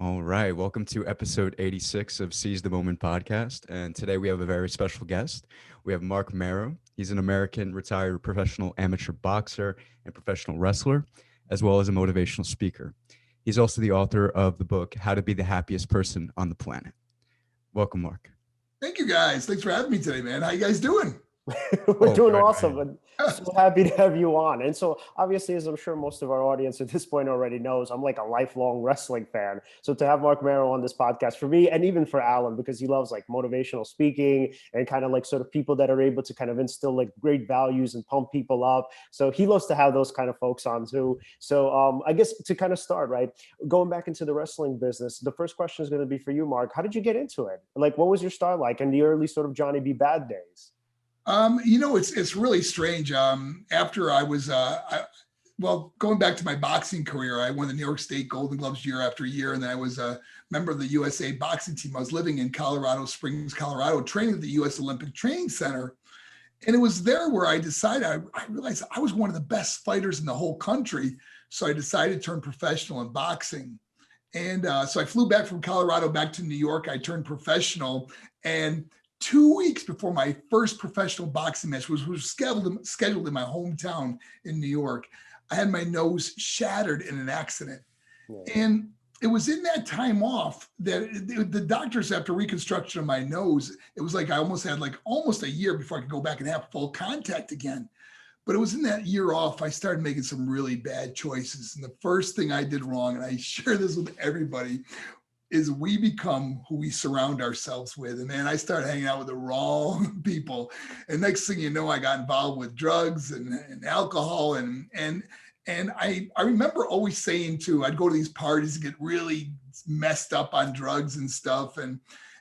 All right, welcome to episode 86 of Seize the Moment podcast. And today we have a very special guest. We have Marc Mero. He's an American retired professional amateur boxer and professional wrestler, as well as a motivational speaker. He's also the author of the book, How to Be the Happiest Person on the Planet. Welcome, Marc. Thank you guys. Thanks for having me today, man. How you guys doing? We're doing good, awesome, man. and so happy to have you on. And so obviously, as I'm sure most of our audience at this point already knows, I'm like a lifelong wrestling fan. So to have Marc Mero on this podcast for me, and even for Alan, because he loves like motivational speaking and kind of like sort of people that are able to kind of instill like great values and pump people up. So he loves to have those kind of folks on too. So I guess to kind of start, right, going back into the wrestling business, the first question is going to be for you, Marc. How did you get into it? Like, what was your start like in the early sort of Johnny B. Bad days? It's really strange. After I was, going back to my boxing career, I won the New York State Golden Gloves year after year, and then I was a member of the USA boxing team. I was living in Colorado Springs, Colorado, training at the U.S. Olympic Training Center, and it was there where I decided I realized I was one of the best fighters in the whole country. So I decided to turn professional in boxing, and so I flew back from Colorado back to New York. I turned professional, and 2 weeks before my first professional boxing match was scheduled in my hometown in New York, I had my nose shattered in an accident. Yeah. And it was in that time off that the doctors, after reconstruction of my nose, it was like I almost had almost a year before I could go back and have full contact again. But it was in that year off, I started making some really bad choices. And the first thing I did wrong, and I share this with everybody, is we become who we surround ourselves with. And man, I started hanging out with the wrong people. And next thing you know, I got involved with drugs and alcohol. And I remember always saying I'd go to these parties and get really messed up on drugs and stuff. And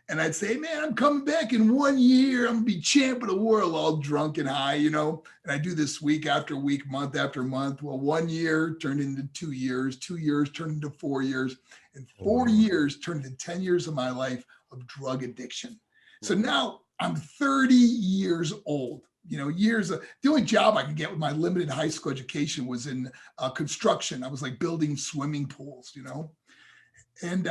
I'd say, man, I'm coming back in 1 year. I'm gonna be champ of the world, all drunk and high, And I do this week after week, month after month. Well, 1 year turned into 2 years, 2 years turned into 4 years, and 4 years turned into 10 years of my life of drug addiction. So now I'm 30 years old. The only job I could get with my limited high school education was in construction. I was like building swimming pools, And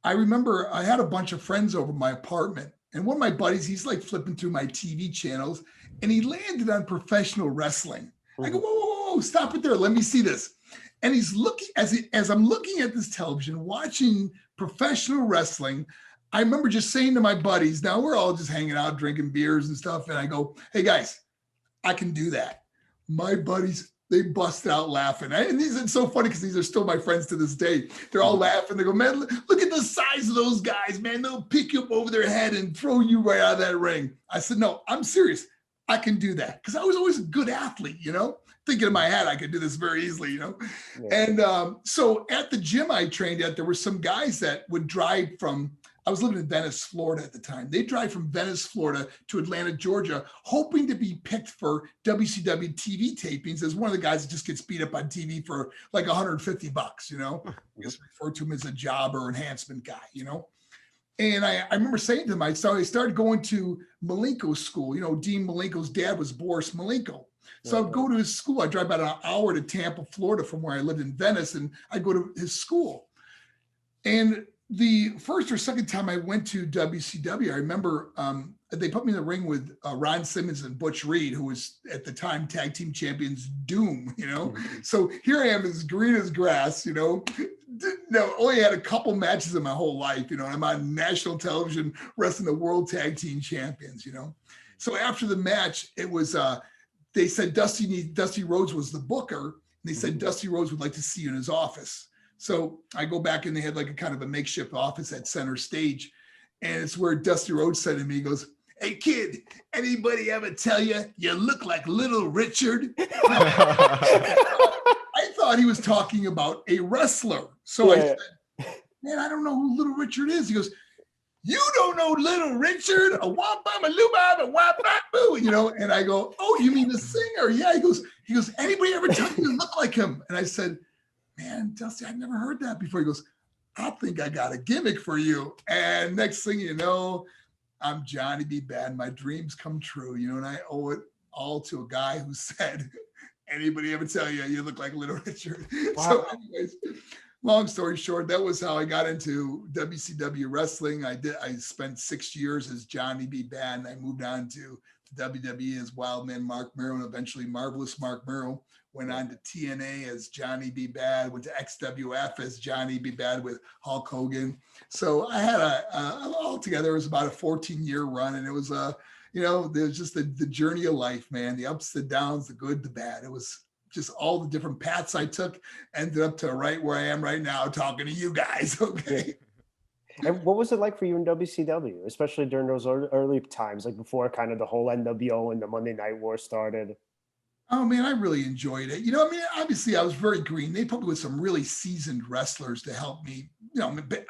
I remember I had a bunch of friends over my apartment, and one of my buddies, he's like flipping through my TV channels, and he landed on professional wrestling. I go, whoa, stop it there. Let me see this. And he's looking, as I'm looking at this television, watching professional wrestling, I remember just saying to my buddies, now we're all just hanging out, drinking beers and stuff. And I go, hey guys, I can do that. My buddies, they busted out laughing. And it's so funny because these are still my friends to this day. They're all laughing. They go, man, look at the size of those guys, man. They'll pick you up over their head and throw you right out of that ring. I said, no, I'm serious. I can do that. Because I was always a good athlete, thinking in my head, I could do this very easily, Yeah. And so at the gym I trained at, there were some guys that would drive I was living in Venice, Florida at the time. They drive from Venice, Florida to Atlanta, Georgia, hoping to be picked for WCW TV tapings as one of the guys that just gets beat up on TV for like $150, Just refer to him as a jobber enhancement guy, And I remember saying to them, I started going to Malenko's school. Dean Malenko's dad was Boris Malenko. So I'd go to his school. I'd drive about an hour to Tampa, Florida from where I lived in Venice, and I'd go to his school. And the first or second time I went to WCW, I remember they put me in the ring with Ron Simmons and Butch Reed, who was at the time tag team champions Doom, So here I am as green as grass, only had a couple matches in my whole life, and I'm on national television wrestling the world tag team champions, So after the match, it was, they said Dusty Rhodes was the booker. And they said Dusty Rhodes would like to see you in his office. So I go back and they had like a kind of a makeshift office at center stage. And it's where Dusty Rhodes said to me, he goes, hey kid, anybody ever tell you look like Little Richard? I thought he was talking about a wrestler. So I said, man, I don't know who Little Richard is. He goes, you don't know Little Richard? A wah-bama, loo-bama, wah-bam-boo, And I go, oh, you mean the singer? Yeah. He goes, anybody ever tell you look like him? And I said, man, Dusty, I've never heard that before. He goes, I think I got a gimmick for you. And next thing you know, I'm Johnny B. Bad. My dreams come true, and I owe it all to a guy who said, anybody ever tell you look like Little Richard? Wow. So anyways, long story short, that was how I got into WCW wrestling. I spent 6 years as Johnny B. Bad, and I moved on to WWE as Wildman Marc Mero, and eventually Marvelous Marc Mero. Went on to TNA as Johnny B. Bad, went to XWF as Johnny B. Bad with Hulk Hogan. So I had altogether, it was about a 14-year run, and it was there's just the journey of life, man, the ups, the downs, the good, the bad. It was just all the different paths I took, ended up to right where I am right now, talking to you guys. Okay. And what was it like for you in WCW, especially during those early times, like before kind of the whole NWO and the Monday Night War started? Oh man, I really enjoyed it. Obviously I was very green. They put me with some really seasoned wrestlers to help me.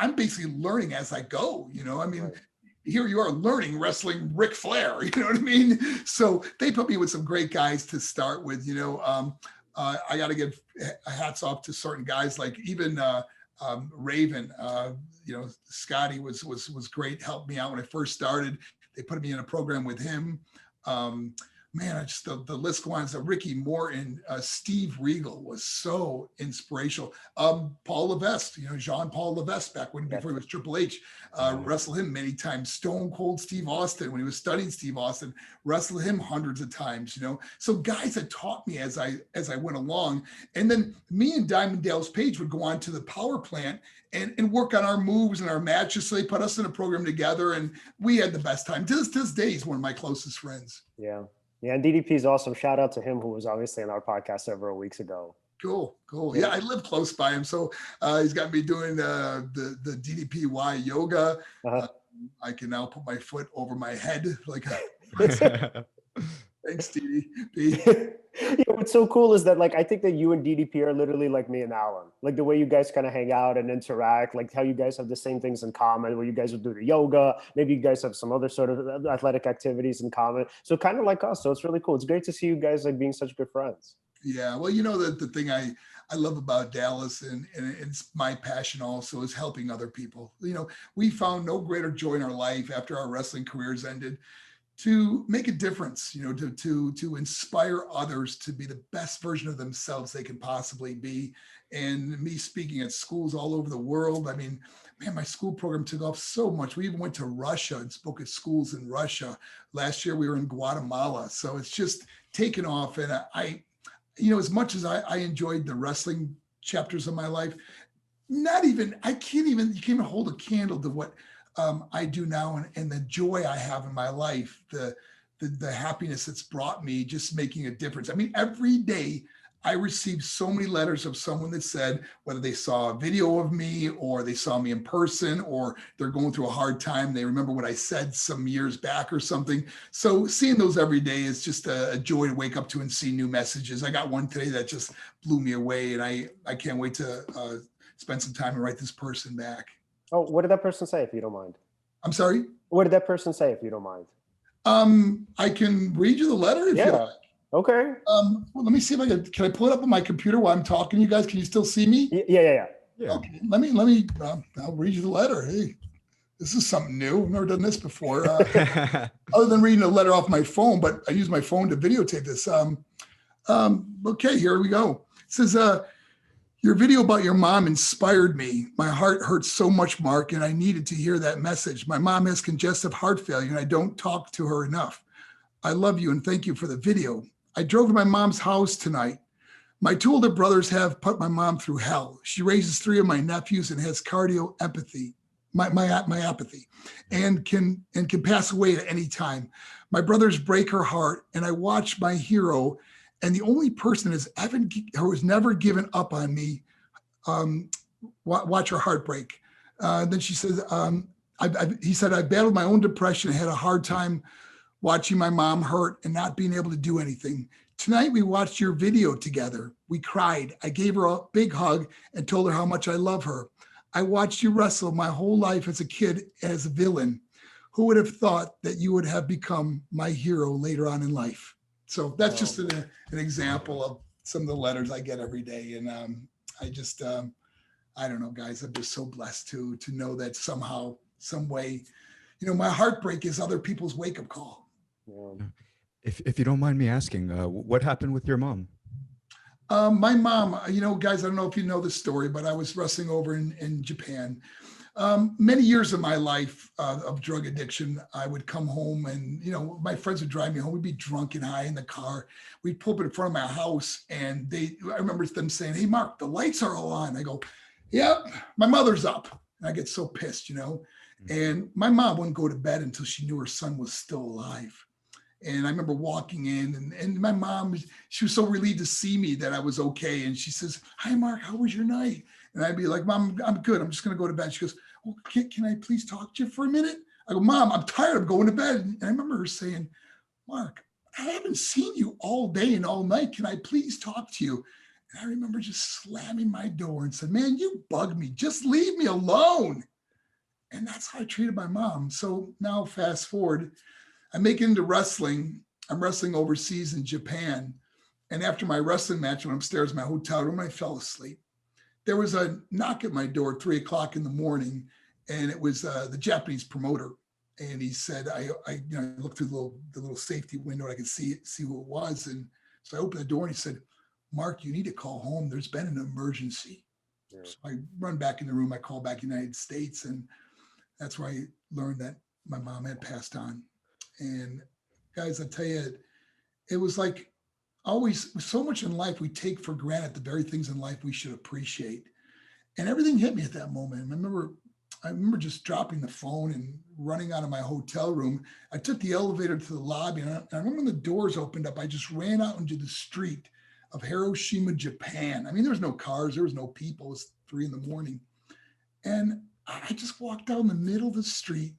I'm basically learning as I go. Right. Here you are learning wrestling Ric Flair. You know what I mean? So they put me with some great guys to start with. I got to give hats off to certain guys, like even Raven. Scotty was great. Helped me out when I first started. They put me in a program with him. The list goes on. Ricky Morton, Steve Regal was so inspirational. Paul Levesque, Jean-Paul Levesque back before he was Triple H, wrestled him many times. Stone Cold Steve Austin, when he was studying Steve Austin, wrestled him hundreds of times. So guys that taught me as I went along. And then me and Diamond Dallas Page would go on to the power plant and work on our moves and our matches. So they put us in a program together, and we had the best time. To this day, he's one of my closest friends. Yeah. Yeah, and DDP is awesome. Shout out to him, who was obviously on our podcast several weeks ago. Cool. Yeah, I live close by him, so he's got me doing the DDPY yoga. I can now put my foot over my head, like. Thanks, DDP. What's so cool is that, like, I think that you and DDP are literally like me and Alan. Like the way you guys kind of hang out and interact, like how you guys have the same things in common, where you guys will do the yoga. Maybe you guys have some other sort of athletic activities in common. So kind of like us. So it's really cool. It's great to see you guys like being such good friends. Yeah. Well, the thing I love about Dallas, and it's my passion also, is helping other people. We found no greater joy in our life after our wrestling careers ended to make a difference, to inspire others to be the best version of themselves they can possibly be. And me speaking at schools all over the world, I mean, man, my school program took off so much. We even went to Russia and spoke at schools in Russia. Last year we were in Guatemala. So it's just taken off. And as much as I enjoyed the wrestling chapters of my life, you can't even hold a candle to what I do now, and the joy I have in my life, the happiness it's brought me, just making a difference. I mean, every day I receive so many letters of someone that said, whether they saw a video of me or they saw me in person, or they're going through a hard time, they remember what I said some years back or something. So seeing those every day is just a joy to wake up to and see new messages. I got one today that just blew me away, and I can't wait to spend some time and write this person back. Oh, what did that person say, if you don't mind? I'm sorry? What did that person say, if you don't mind? I can read you the letter if you like. Okay. Well, let me see if can I pull it up on my computer while I'm talking to you guys? Can you still see me? Yeah. Okay, let me, I'll read you the letter. Hey, this is something new. I've never done this before. Other than reading a letter off my phone, but I use my phone to videotape this. Okay, here we go. It says, your video about your mom inspired me. My heart hurts so much, Mark, and I needed to hear that message. My mom has congestive heart failure, and I don't talk to her enough. I love you, and thank you for the video. I drove to my mom's house tonight. My two older brothers have put my mom through hell. She raises 3 of my nephews and has cardiomyopathy, and can pass away at any time. My brothers break her heart, and I watch my hero, and the only person who has never given up on me, watch her heart break. Then she says, he said, I battled my own depression and had a hard time watching my mom hurt and not being able to do anything. Tonight, we watched your video together. We cried. I gave her a big hug and told her how much I love her. I watched you wrestle my whole life as a kid, as a villain. Who would have thought that you would have become my hero later on in life? So that's just an example of some of the letters I get every day. And I don't know, guys, I'm just so blessed to know that somehow, some way, my heartbreak is other people's wake-up call. Yeah. If you don't mind me asking, what happened with your mom? My mom, guys, I don't know if you know this story, but I was wrestling over in Japan. Many years of my life of drug addiction, I would come home and, my friends would drive me home. We'd be drunk and high in the car. We'd pull up in front of my house and I remember them saying, "Hey, Mark, the lights are all on." I go, "Yep, my mother's up." And I get so pissed. And my mom wouldn't go to bed until she knew her son was still alive. And I remember walking in and my mom, she was so relieved to see me that I was okay. And she says, "Hi, Mark, how was your night?" And I'd be like, "Mom, I'm good. I'm just going to go to bed." She goes, "Well, can I please talk to you for a minute?" I go, "Mom, I'm tired of going to bed." And I remember her saying, "Mark, I haven't seen you all day and all night. Can I please talk to you?" And I remember just slamming my door and said, "Man, you bug me. Just leave me alone." And that's how I treated my mom. So now fast forward, I make it into wrestling. I'm wrestling overseas in Japan. And after my wrestling match, when I'm upstairs in my hotel room, I fell asleep. There was a knock at my door at 3 o'clock in the morning, and it was the Japanese promoter. And he said, I looked through the little safety window, and I could see who it was. And so I opened the door and he said, "Mark, you need to call home. There's been an emergency." Yeah. So I run back in the room. I call back United States, and that's where I learned that my mom had passed on. And guys, I tell you, it was like always so much in life we take for granted, the very things in life we should appreciate. And everything hit me at that moment. I remember just dropping the phone and running out of my hotel room. I took the elevator to the lobby, and I remember when the doors opened up, I just ran out into the street of Hiroshima, Japan. I mean, there was no cars, there was no people. It was 3 a.m. And I just walked down the middle of the street.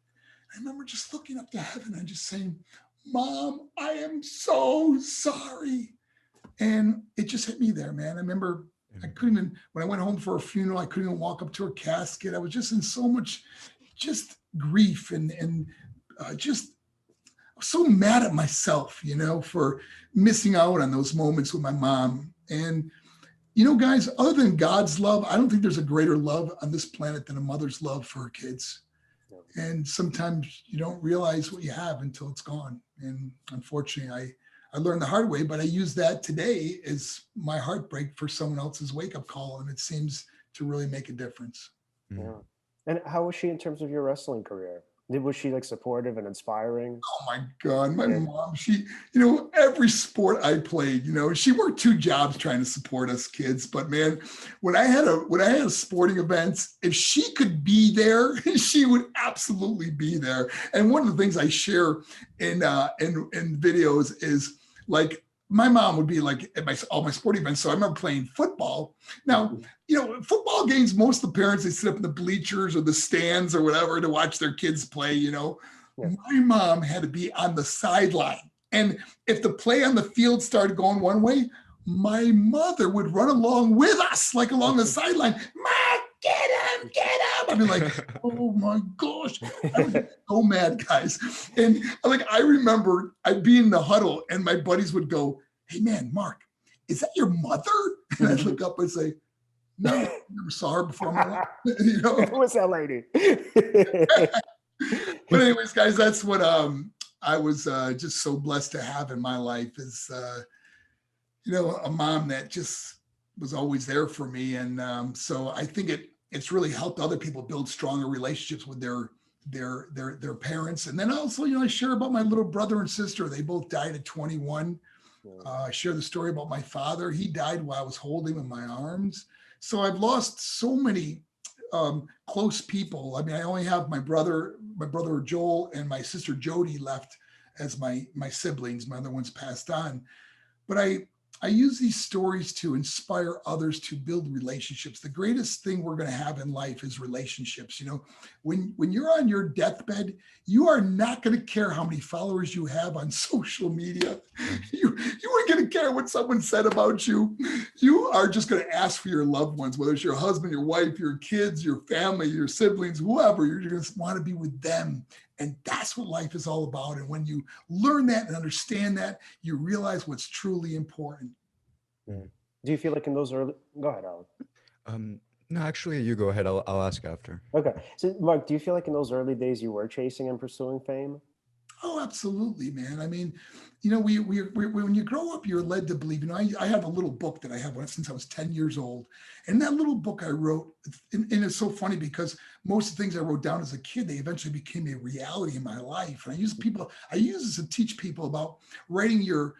I remember just looking up to heaven and just saying, "Mom, I am so sorry." And it just hit me there, man. I remember I couldn't even, when I went home for a funeral, I couldn't even walk up to her casket. I was just in so much just grief and just so mad at myself, for missing out on those moments with my mom. And, guys, other than God's love, I don't think there's a greater love on this planet than a mother's love for her kids. And sometimes you don't realize what you have until it's gone. And unfortunately, I learned the hard way, but I use that today as my heartbreak for someone else's wake-up call. And it seems to really make a difference. Yeah. And how was she in terms of your wrestling career? Was she like supportive and inspiring? Oh my God, my mom, she, every sport I played, she worked 2 jobs trying to support us kids. But man, when I had a sporting events, if she could be there, she would absolutely be there. And one of the things I share in videos is like, my mom would be like at all my sporting events. So I remember playing football. Now, football games, most of the parents, they sit up in the bleachers or the stands or whatever to watch their kids play, Yeah. My mom had to be on the sideline. And if the play on the field started going one way, my mother would run along with us, like along the sideline. "Mark, get him. I'd be like, oh my gosh. I was so mad, guys. And I remember I'd be in the huddle and my buddies would go, "Hey man, Mark, is that your mother?" And I'd look up and say, "No, I never saw her before in my life." What's that lady? But anyways, guys, that's what I was just so blessed to have in my life is, a mom that just was always there for me. And so I think it's really helped other people build stronger relationships with their parents. And then also, I share about my little brother and sister. They both died at 21. I share the story about my father. He died while I was holding him in my arms. So I've lost so many close people. I mean, I only have my brother Joel and my sister Jody left as my siblings. My other ones passed on. But I use these stories to inspire others to build relationships. The greatest thing we're going to have in life is relationships. When you're on your deathbed, you are not going to care how many followers you have on social media. You aren't going to care what someone said about you. You are just going to ask for your loved ones, whether it's your husband, your wife, your kids, your family, your siblings, whoever. You're going to want to be with them. And that's what life is all about. And when you learn that and understand that, you realize what's truly important. Yeah. Do you feel like in those early, go ahead, Alan. No, actually, you go ahead. I'll ask after. Okay. So Mark, do you feel like in those early days you were chasing and pursuing fame? Oh, absolutely, man. I mean, when you grow up, you're led to believe. I have a little book that I have since I was 10 years old, and that little book I wrote, and it's so funny because most of the things I wrote down as a kid, they eventually became a reality in my life. And I use this to teach people about writing your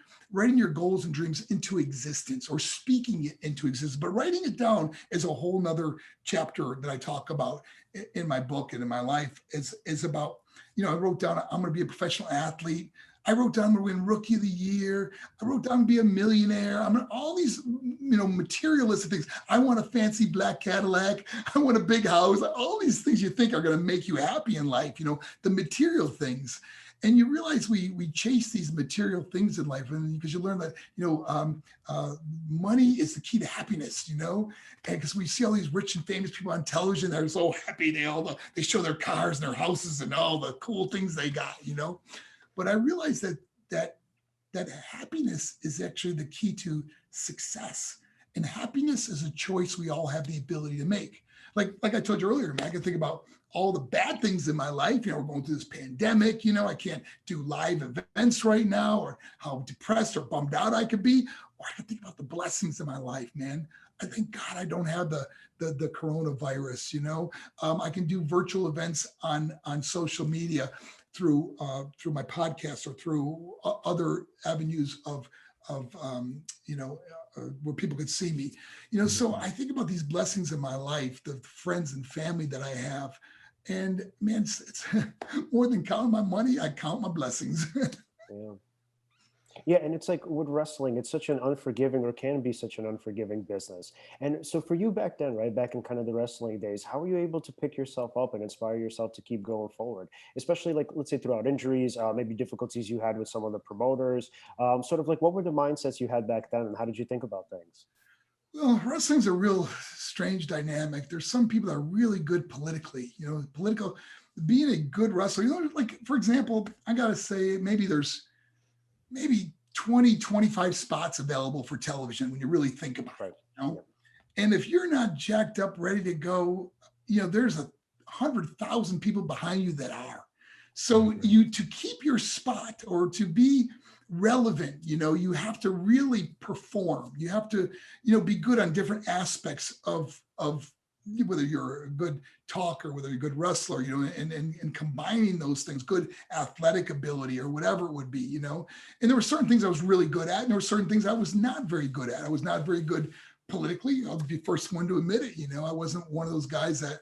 goals and dreams into existence, or speaking it into existence. But writing it down is a whole nother chapter that I talk about in my book and in my life. Is about, I wrote down, I'm going to be a professional athlete. I wrote down I'm going to win Rookie of the Year. I wrote down be a millionaire. I'm gonna, all these, materialistic things. I want a fancy black Cadillac. I want a big house. All these things you think are going to make you happy in life, the material things. And you realize we chase these material things in life, and because you learn that money is the key to happiness, and because we see all these rich and famous people on television that are so happy, they show their cars and their houses and all the cool things they got, But I realized that happiness is actually the key to success, and happiness is a choice we all have the ability to make. Like I told you earlier, man, I can think about all the bad things in my life. We're going through this pandemic. I can't do live events right now, or how depressed or bummed out I could be. Or I can think about the blessings in my life, man. I thank God I don't have the coronavirus. I can do virtual events on social media through my podcast, or through other avenues of where people could see me, so I think about these blessings in my life, the friends and family that I have, and man, it's more than counting my money. I count my blessings. Yeah. Yeah, and it's like with wrestling, it's such an unforgiving, or can be such an unforgiving business. And so for you back then, right, back in kind of the wrestling days, how were you able to pick yourself up and inspire yourself to keep going forward? Especially like, let's say throughout injuries, maybe difficulties you had with some of the promoters, sort of like what were the mindsets you had back then, and how did you think about things? Well, wrestling's a real strange dynamic. There's some people that are really good politically, being a good wrestler, like, for example, I got to say, maybe 20, 25 spots available for television when you really think about it, Yeah. And if you're not jacked up, ready to go, there's 100,000 people behind you that are. So to keep your spot, or to be relevant, you have to really perform. You have to, be good on different aspects of whether you're a good talker, whether you're a good wrestler, and combining those things, good athletic ability or whatever it would be, and there were certain things I was really good at, and there were certain things I was not very good at. I was not very good politically. I'll be the first one to admit it. I wasn't one of those guys that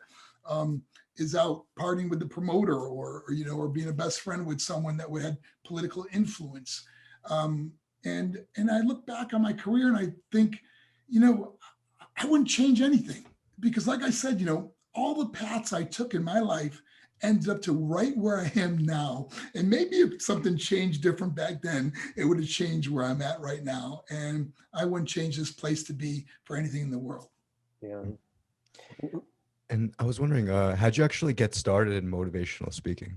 is out partying with the promoter, or being a best friend with someone that had political influence. And I look back on my career and I think, I wouldn't change anything. Because like I said, all the paths I took in my life ended up to right where I am now. And maybe if something changed different back then, it would have changed where I'm at right now. And I wouldn't change this place to be for anything in the world. Yeah. And I was wondering, how'd you actually get started in motivational speaking?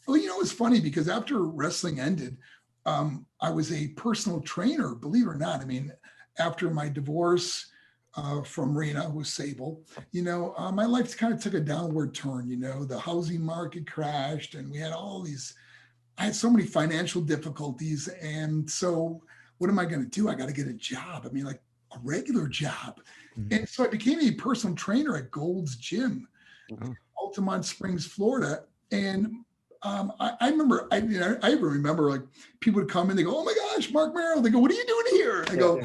Well, it's funny because after wrestling ended, I was a personal trainer, believe it or not. I mean, after my divorce, from Rena, who was Sable, my life kind of took a downward turn. The housing market crashed, and I had so many financial difficulties. And so what am I going to do? I got to get a job. I mean, like a regular job. Mm-hmm. And so I became a personal trainer at Gold's Gym, in Altamont Springs, Florida. And I remember, I even remember, like, people would come in, they go, "Oh my gosh, Marc Mero." They go, "What are you doing here?" I go,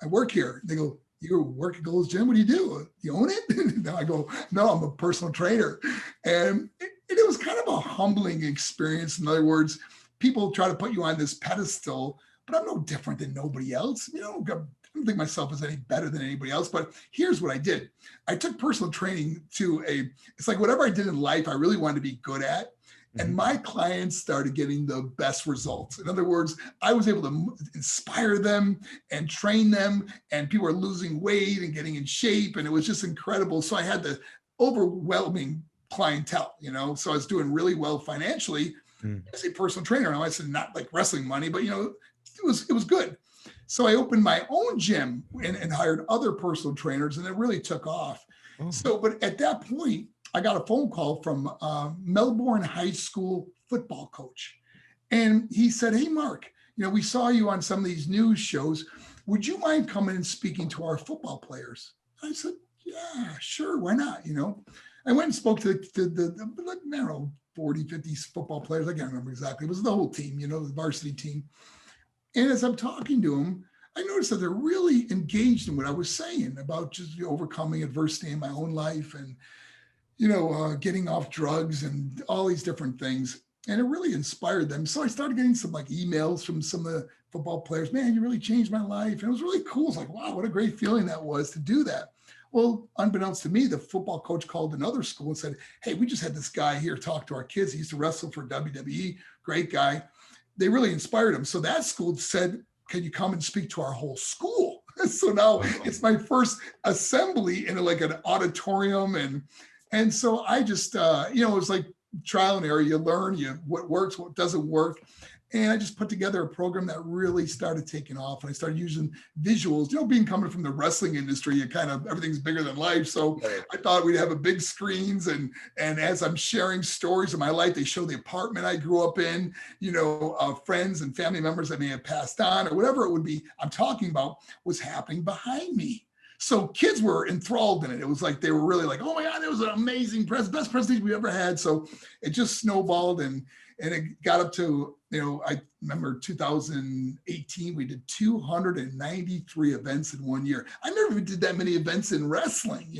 I work here." They go, "You work at Gold's Gym? What do? You own it?" No, I go, "No, I'm a personal trainer." And it was kind of a humbling experience. In other words, people try to put you on this pedestal, but I'm no different than nobody else. I don't think myself as any better than anybody else. But here's what I did. I took personal training it's like whatever I did in life, I really wanted to be good at. And my clients started getting the best results. In other words, I was able to inspire them and train them, and people were losing weight and getting in shape. And it was just incredible. So I had the overwhelming clientele, so I was doing really well financially as a personal trainer. And I said, not like wrestling money, but, it was good. So I opened my own gym and hired other personal trainers, and it really took off. But at that point, I got a phone call from Melbourne High School football coach. And he said, hey, Mark, we saw you on some of these news shows. Would you mind coming and speaking to our football players? I said, yeah, sure. Why not? I went and spoke to the 40, 50 football players. I can't remember exactly. It was the whole team, the varsity team. And as I'm talking to them, I noticed that they're really engaged in what I was saying about just overcoming adversity in my own life and, getting off drugs and all these different things. And it really inspired them. So I started getting some emails from some of the football players. Man, you really changed my life. And it was really cool. It's like, wow, what a great feeling that was to do that. Well, unbeknownst to me, the football coach called another school and said, hey, we just had this guy here talk to our kids. He used to wrestle for WWE, great guy. They really inspired him. So that school said, can you come and speak to our whole school? So now it's my first assembly in an auditorium. And so I just, it was like trial and error. You learn what works, what doesn't work. And I just put together a program that really started taking off. And I started using visuals, coming from the wrestling industry, everything's bigger than life. So I thought we'd have a big screens. And as I'm sharing stories of my life, they show the apartment I grew up in, friends and family members that may have passed on or whatever it would be I'm talking about was happening behind me. So kids were enthralled in it. It was like, they were really like, oh my God, it was an amazing best presentation we ever had. So it just snowballed and it got up to, I remember 2018, we did 293 events in 1 year. I never did that many events in wrestling,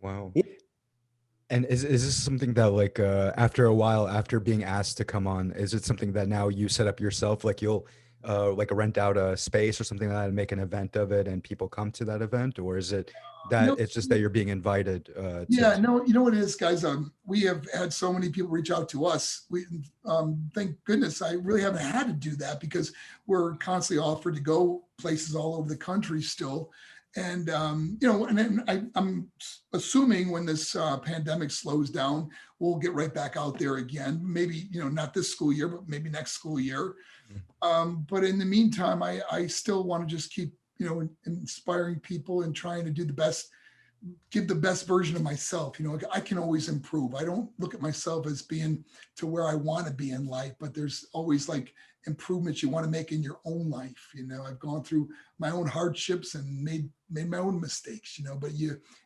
Wow. And is this something that after a while, after being asked to come on, is it something that now you set up yourself? You'll rent out a space or something like that and make an event of it and people come to that event? Or is it that it's just that you're being invited? You know what it is, guys? We have had so many people reach out to us. We thank goodness I really haven't had to do that because we're constantly offered to go places all over the country still. And, I'm assuming when this pandemic slows down, we'll get right back out there again. Maybe, not this school year, but maybe next school year. But in the meantime, I still want to just keep, inspiring people and trying to do the best, give the best version of myself. I can always improve. I don't look at myself as being to where I want to be in life, but there's always improvements you want to make in your own life. I've gone through my own hardships and made my own mistakes, but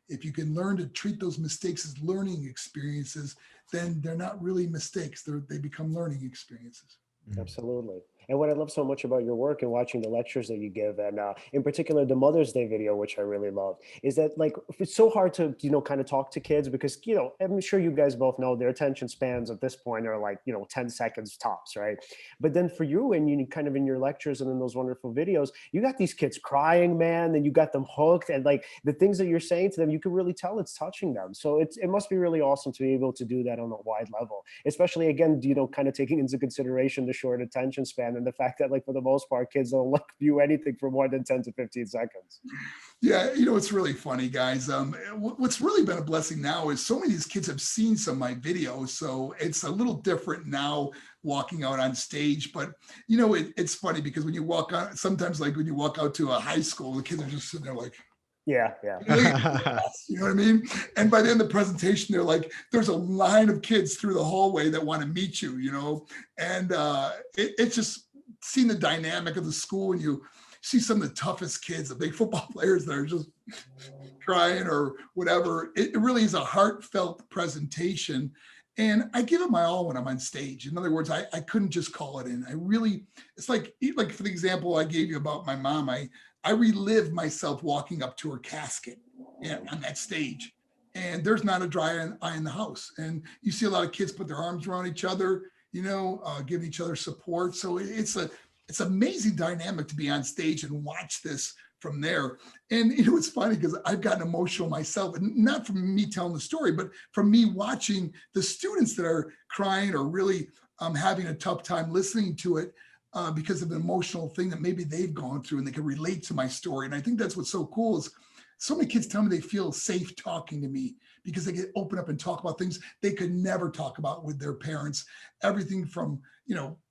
if you can learn to treat those mistakes as learning experiences, then they're not really mistakes. They become learning experiences. Absolutely. And what I love so much about your work and watching the lectures that you give, and in particular the Mother's Day video, which I really love, is that it's so hard to kind of talk to kids because I'm sure you guys both know their attention spans at this point are 10 seconds tops, right? But then for you and you kind of in your lectures and in those wonderful videos, you got these kids crying, man, and you got them hooked, and the things that you're saying to them, you can really tell it's touching them. So it must be really awesome to be able to do that on a wide level, especially again, kind of taking into consideration the short attention span and the fact that for the most part, kids don't view anything for more than 10 to 15 seconds. Yeah, it's really funny, guys. What's really been a blessing now is so many of these kids have seen some of my videos, so it's a little different now walking out on stage. But it's funny because when you walk out, sometimes when you walk out to a high school, the kids are just sitting there yeah. You know what I mean? And by the end of the presentation, they're there's a line of kids through the hallway that want to meet you, and it's just seeing the dynamic of the school, and you see some of the toughest kids, the big football players that are just crying or whatever. It really is a heartfelt presentation. And I give it my all when I'm on stage. In other words, I couldn't just call it in. It's like for the example I gave you about my mom, I relive myself walking up to her casket on that stage. And there's not a dry eye in the house. And you see a lot of kids put their arms around each other, giving each other support. So it's amazing dynamic to be on stage and watch this from there. And it's funny because I've gotten emotional myself, and not from me telling the story, but from me watching the students that are crying or really having a tough time listening to it because of an emotional thing that maybe they've gone through and they can relate to my story. And I think that's what's so cool is so many kids tell me they feel safe talking to me because they get open up and talk about things they could never talk about with their parents. Everything from,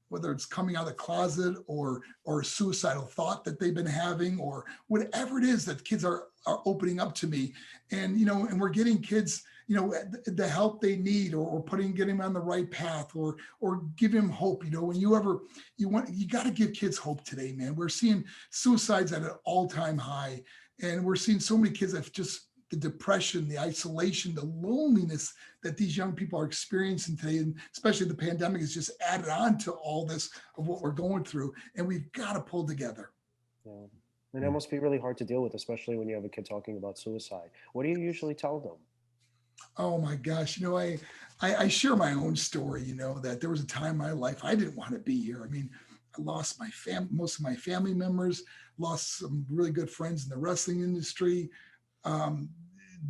whether it's coming out of the closet or a suicidal thought that they've been having or whatever it is that kids are opening up to me. And, and we're getting kids, the help they need, or getting them on the right path, or give them hope. When you got to give kids hope today, man. We're seeing suicides at an all-time high, and we're seeing so many kids that just the depression, the isolation, the loneliness that these young people are experiencing today, and especially the pandemic has just added on to all this of what we're going through, and we've got to pull together. Yeah. And that must be really hard to deal with, especially when you have a kid talking about suicide. What do you usually tell them? Oh my gosh, I share my own story, that there was a time in my life I didn't want to be here. I mean, I lost most of my family members, lost some really good friends in the wrestling industry,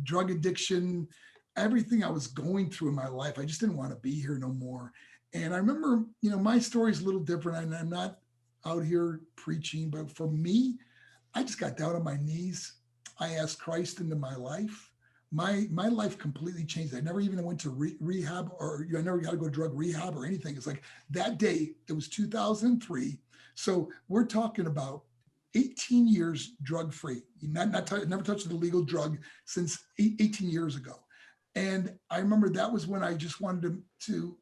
drug addiction, everything I was going through in my life. I just didn't want to be here no more. And I remember, my story is a little different, and I'm not out here preaching, but for me, I just got down on my knees. I asked Christ into my life. My life completely changed. I never even went to rehab, or I never got to go to drug rehab or anything. It's like that day, it was 2003. So we're talking about 18 years drug-free. Never touched an illegal drug since 18 years ago. And I remember that was when I just wanted to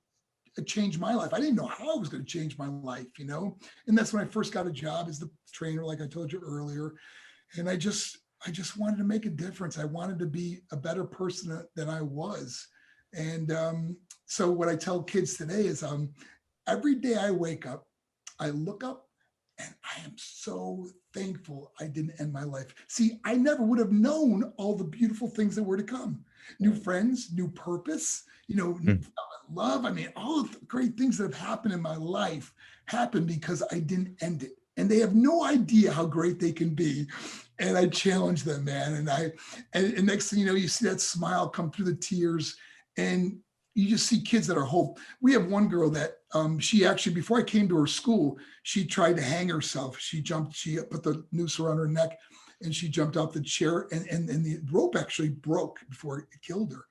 change my life. I didn't know how I was going to change my life, and that's when I first got a job as the trainer, like I told you earlier. And I just wanted to make a difference. I wanted to be a better person than I was. And so what I tell kids today is every day I wake up, I look up, and I am so thankful I didn't end my life. See, I never would have known all the beautiful things that were to come. New friends, new purpose, new love. I mean, all of the great things that have happened in my life happened because I didn't end it. And they have no idea how great they can be. And I challenge them, man. And next thing you know, you see that smile come through the tears, and you just see kids that are hope. We have one girl that she actually, before I came to her school, she tried to hang herself. She put the noose around her neck, and she jumped off the chair, and the rope actually broke before it killed her.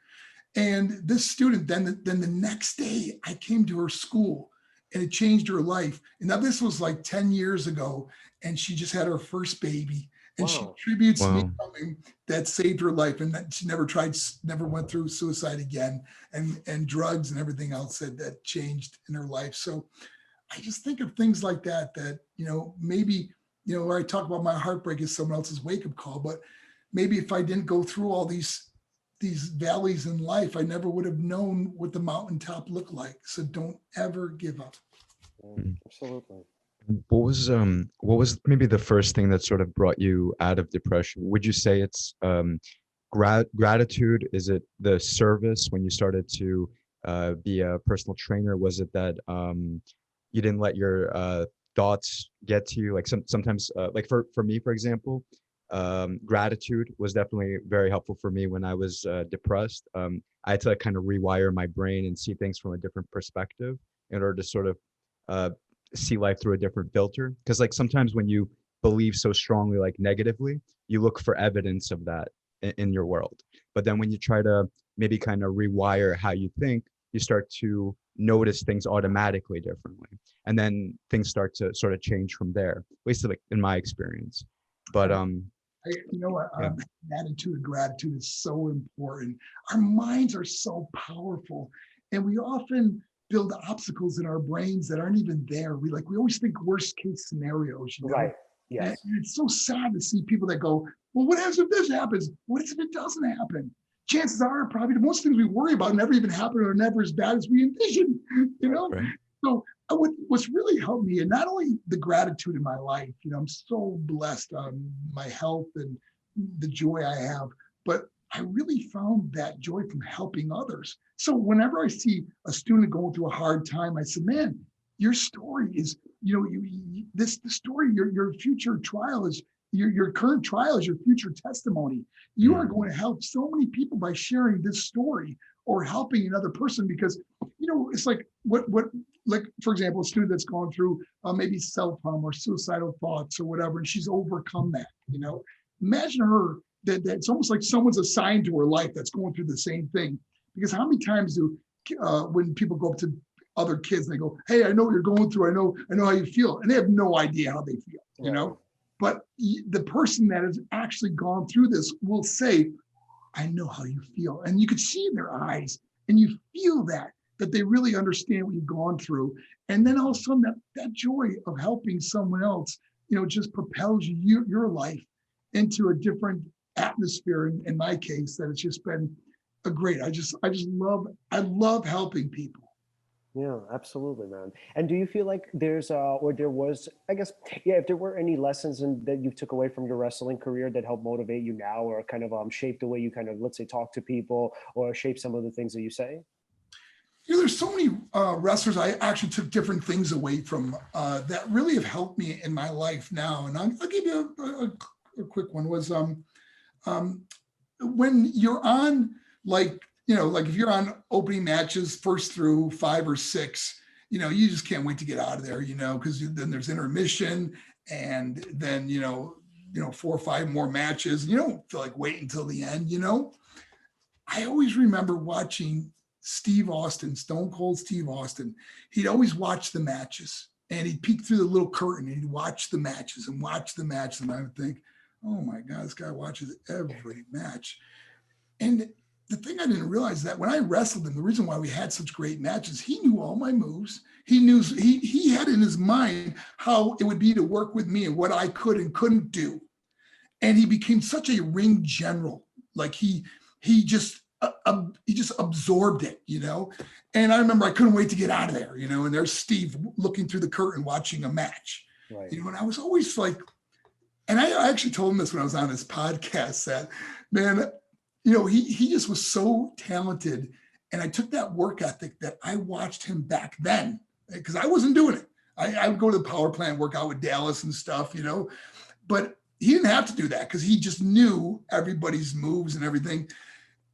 And this student, then the next day, I came to her school, and it changed her life. And now this was like 10 years ago, and she just had her first baby. And Wow. she attributes me something that saved her life, and that she never went through suicide again, and drugs and everything else that changed in her life. So I just think of things like that, maybe, where I talk about my heartbreak is someone else's wake-up call, but maybe if I didn't go through all these valleys in life, I never would have known what the mountaintop looked like. So don't ever give up. Absolutely. What was maybe the first thing that sort of brought you out of depression? Would you say it's gratitude? Is it the service when you started to be a personal trainer? Was it that you didn't let your thoughts get to you? Like sometimes, like for me, for example, gratitude was definitely very helpful for me when I was depressed. I had to kind of rewire my brain and see things from a different perspective in order to sort of see life through a different filter. Because like sometimes when you believe so strongly, like negatively, you look for evidence of that in your world. But then when you try to maybe kind of rewire how you think, you start to notice things automatically differently. And then things start to sort of change from there, at least like in my experience. But attitude of gratitude is so important. Our minds are so powerful, and we often build obstacles in our brains that aren't even there. We always think worst case scenarios, Right. Yes. And it's so sad to see people that go, well, what happens if this happens? What if it doesn't happen? Chances are probably the most things we worry about never even happen, or never as bad as we envision, Right. So what's really helped me, and not only the gratitude in my life, I'm so blessed on my health and the joy I have, but I really found that joy from helping others. So whenever I see a student going through a hard time, I said, man, your story is, the story, your future trial is, your current trial is your future testimony. You are going to help so many people by sharing this story or helping another person, because, it's like like, for example, a student that's gone through maybe self-harm or suicidal thoughts or whatever, and she's overcome that, imagine her, that it's almost like someone's assigned to her life that's going through the same thing. Because how many times do when people go up to other kids and they go, hey, I know what you're going through, I know how you feel, and they have no idea how they feel, But the person that has actually gone through this will say, I know how you feel. And you could see in their eyes, and you feel that they really understand what you've gone through. And then all of a sudden that joy of helping someone else, just propels your life into a different atmosphere. In my case, that it's just been a great, I love helping people. Yeah, absolutely, man. And do you feel like there's or there was, I guess, yeah, if there were any lessons that you took away from your wrestling career that helped motivate you now, or kind of shape the way you kind of, let's say, talk to people, or shape some of the things that you say? There's so many wrestlers I actually took different things away from that really have helped me in my life now. And I'll give you a quick one. Was when you're on, like if you're on opening matches, first through 5 or 6, you just can't wait to get out of there, because then there's intermission, and then 4 or 5 more matches. You don't feel like waiting until the end. I always remember watching Steve Austin, Stone Cold Steve Austin. He'd always watch the matches, and he'd peek through the little curtain, and he'd watch the matches and watch the matches. And I would think, oh my God, this guy watches every match. And the thing I didn't realize is that when I wrestled him, the reason why we had such great matches, he knew all my moves. He knew, he had in his mind how it would be to work with me and what I could and couldn't do. And he became such a ring general. Like he just absorbed it, And I remember I couldn't wait to get out of there, and there's Steve looking through the curtain watching a match, Right. And I was always like, and I actually told him this when I was on his podcast, that, man, he just was so talented. And I took that work ethic that I watched him back then, because I wasn't doing it. I would go to the power plant, work out with Dallas and stuff, but he didn't have to do that because he just knew everybody's moves and everything.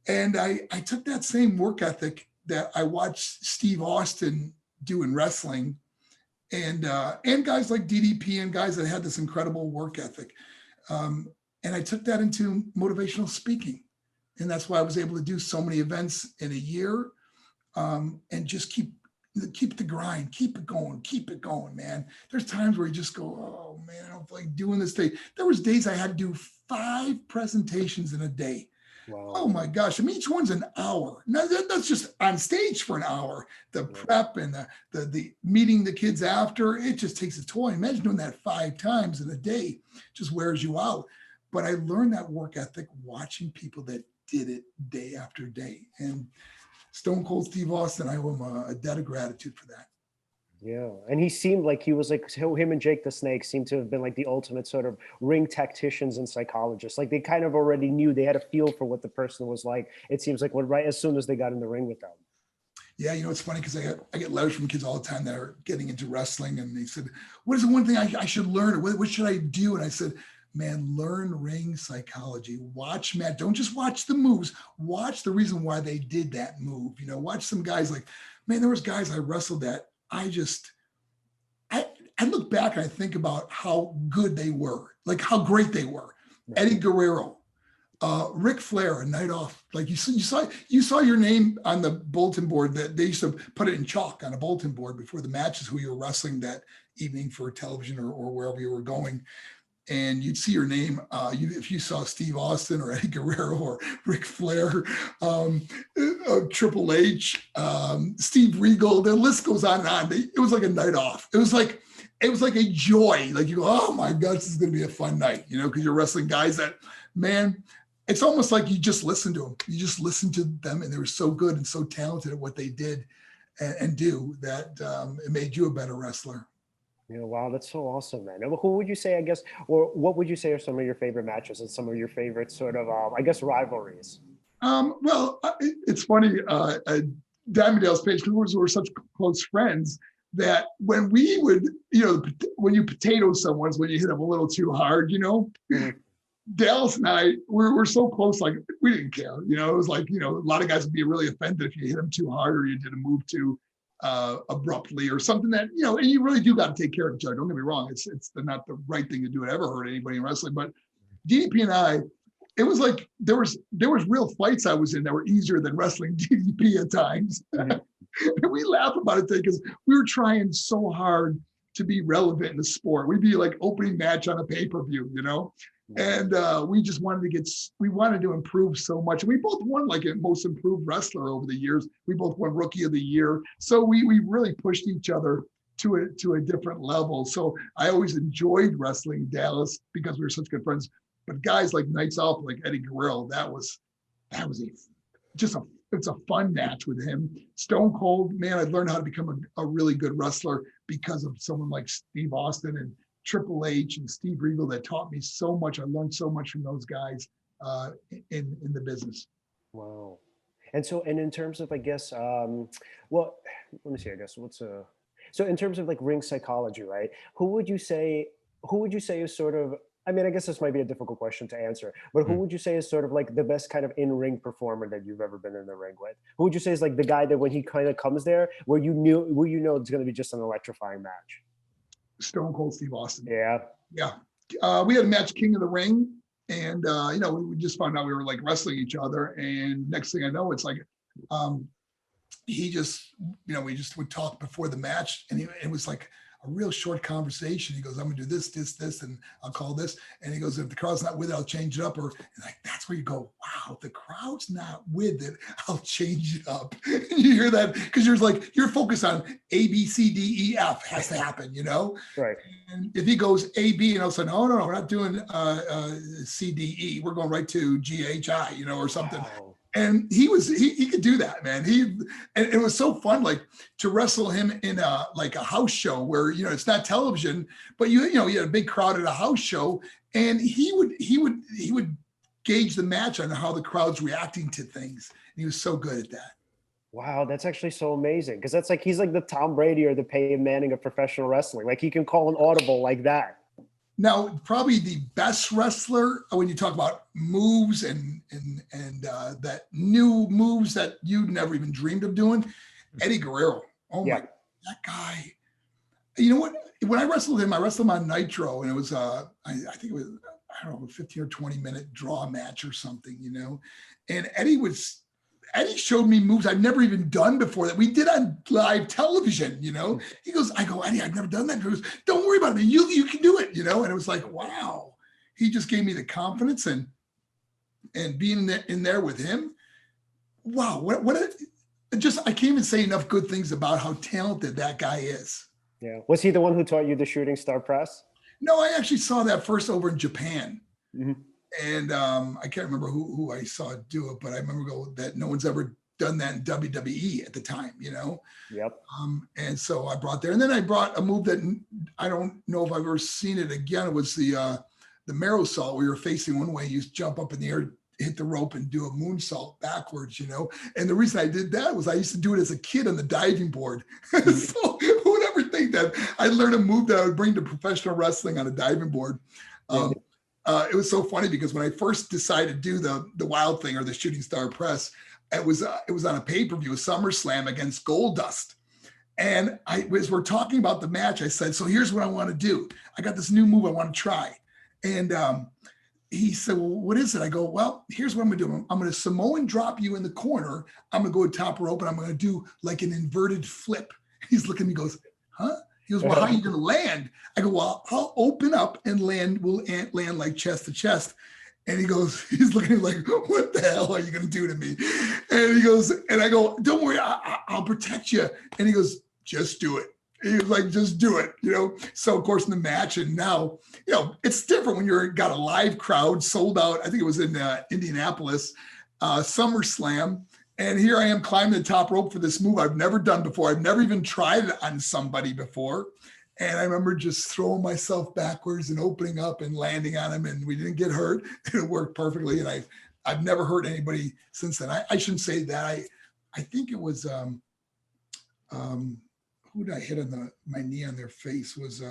And I took that same work ethic that I watched Steve Austin do in wrestling, and guys like DDP and guys that had this incredible work ethic. And I took that into motivational speaking. And that's why I was able to do so many events in a year, and just keep the grind, keep it going, man. There's times where you just go, oh man, I don't feel like doing this day. There was days I had to do 5 presentations in a day. Wow. Oh my gosh. I mean, each one's an hour. Now that's just on stage for an hour. The prep and the meeting the kids after, it just takes a toll. Imagine doing that 5 times in a day, just wears you out. But I learned that work ethic watching people that did it day after day. And Stone Cold Steve Austin, I owe him a debt of gratitude for that. Yeah. And he seemed like he was like, him and Jake the Snake seemed to have been like the ultimate sort of ring tacticians and psychologists. Like they kind of already knew, they had a feel for what the person was like. It seems like right as soon as they got in the ring with them. Yeah, it's funny because I get letters from kids all the time that are getting into wrestling, and they said, what is the one thing I should learn, or what should I do? And I said, man, learn ring psychology. Watch Matt. Don't just watch the moves. Watch the reason why they did that move. Watch some guys like, man, there was guys I wrestled that I look back and I think about how good they were, like how great they were. Right. Eddie Guerrero, Ric Flair, a night off. Like you saw your name on the bulletin board. That they used to put it in chalk on a bulletin board before the matches, who you were wrestling that evening for television or wherever you were going. And you'd see your name if you saw Steve Austin or Eddie Guerrero or Ric Flair, Triple H, Steve Regal. The list goes on and on. It was like a night off. It was like a joy. Like you go, oh my God, this is going to be a fun night, because you're wrestling guys that, man, it's almost like you just listen to them. You just listen to them, and they were so good and so talented at what they did and do that it made you a better wrestler. Wow, that's so awesome, man. Who would you say, I guess, or what would you say are some of your favorite matches and some of your favorite sort of, I guess, rivalries? Well, it's funny, Diamond Dallas Page, because we're such close friends, that when we would, when you potato someone is when you hit them a little too hard, mm-hmm. Dallas and I, we're so close, like we didn't care. It was like, a lot of guys would be really offended if you hit them too hard or you did a move too abruptly or something that, and you really do got to take care of each other. Don't get me wrong. It's not the right thing to do. It ever hurt anybody in wrestling. But DDP and I, it was like there was real fights I was in that were easier than wrestling DDP at times. Mm-hmm. And we laugh about it because we were trying so hard to be relevant in the sport. We'd be like opening match on a pay-per-view, And we just we wanted to improve so much. We both won like a most improved wrestler over the years. We both won rookie of the year. So we really pushed each other to a different level. So I always enjoyed wrestling Dallas because we were such good friends. But guys like Nights Off, like Eddie Guerrero, that was it's a fun match with him. Stone Cold, man, I learned how to become a really good wrestler because of someone like Steve Austin and Triple H and Steve Regal that taught me so much. I learned so much from those guys in the business. Wow. And so, and in terms of, I guess, well, let me see, I guess, so in terms of like ring psychology, right? Who would you say is sort of, I mean, I guess this might be a difficult question to answer, but who would you say is sort of like the best kind of in-ring performer that you've ever been in the ring with? Who would you say is like the guy that when he kind of comes there, where you know it's going to be just an electrifying match? Stone Cold Steve Austin. Yeah. We had a match, King of the Ring, and we just found out we were like wrestling each other, and next thing I know, it's like he just, we just would talk before the match, and it was like a real short conversation. He goes, I'm gonna do this, and I'll call this. And he goes, if the crowd's not with it, I'll change it up. Or like, that's where you go, wow, if the crowd's not with it, I'll change it up. You hear that? Because you're focused on A, B, C, D, E, F has to happen, Right. And if he goes A, B, and I'll say, no, we're not doing C, D, E. We're going right to G, H, I, or something. Wow. And he could do that, man. And it was so fun, like to wrestle him in a house show where, it's not television, but you had a big crowd at a house show, and he would gauge the match on how the crowd's reacting to things. And he was so good at that. Wow, that's actually so amazing. Because that's like, he's like the Tom Brady or the Peyton Manning of professional wrestling. Like he can call an audible like that. Now, probably the best wrestler when you talk about moves and that new moves that you'd never even dreamed of doing, Eddie Guerrero. Oh my, that guy. You know what? When I wrestled him on Nitro, and it was I think it was, I don't know, a 15 or 20 minute draw match or something, and Eddie showed me moves I've never even done before that we did on live television, He goes, I go, Eddie, I've never done that. He goes, don't worry about it. You can do it, And it was like, wow. He just gave me the confidence and being in there with him. Wow. I can't even say enough good things about how talented that guy is. Yeah. Was he the one who taught you the shooting star press? No, I actually saw that first over in Japan. Mm-hmm. And I can't remember who I saw do it, but I remember that no one's ever done that in WWE at the time, Yep. And so I brought there, and then I brought a move that I don't know if I've ever seen it again. It was the Mero salt, where you're facing one way, you jump up in the air, hit the rope, and do a moonsault backwards, And the reason I did that was I used to do it as a kid on the diving board. So who would ever think that I'd learn a move that I would bring to professional wrestling on a diving board? It was so funny because when I first decided to do the wild thing or the shooting star press, it was on a pay-per-view, a SummerSlam against Goldust. And as we're talking about the match, I said, so here's what I want to do. I got this new move I want to try. And he said, well, what is it? I go, well, here's what I'm going to do. I'm going to Samoan drop you in the corner. I'm going to go top rope, and I'm going to do like an inverted flip. He's looking at me, goes, huh? He goes, well, how are you going to land? I go, well, I'll open up and land. We'll land like chest to chest. And he goes, he's looking at me like, what the hell are you going to do to me? And he goes, and I go, don't worry, I'll protect you. And he goes, just do it. He was like, just do it, So of course in the match, and now, it's different when you're got a live crowd sold out. I think it was in Indianapolis, SummerSlam. And here I am climbing the top rope for this move I've never done before. I've never even tried it on somebody before. And I remember just throwing myself backwards and opening up and landing on him, and we didn't get hurt. It worked perfectly. And I've never hurt anybody since then. I shouldn't say that. I think it was, who did I hit on my knee on their face was,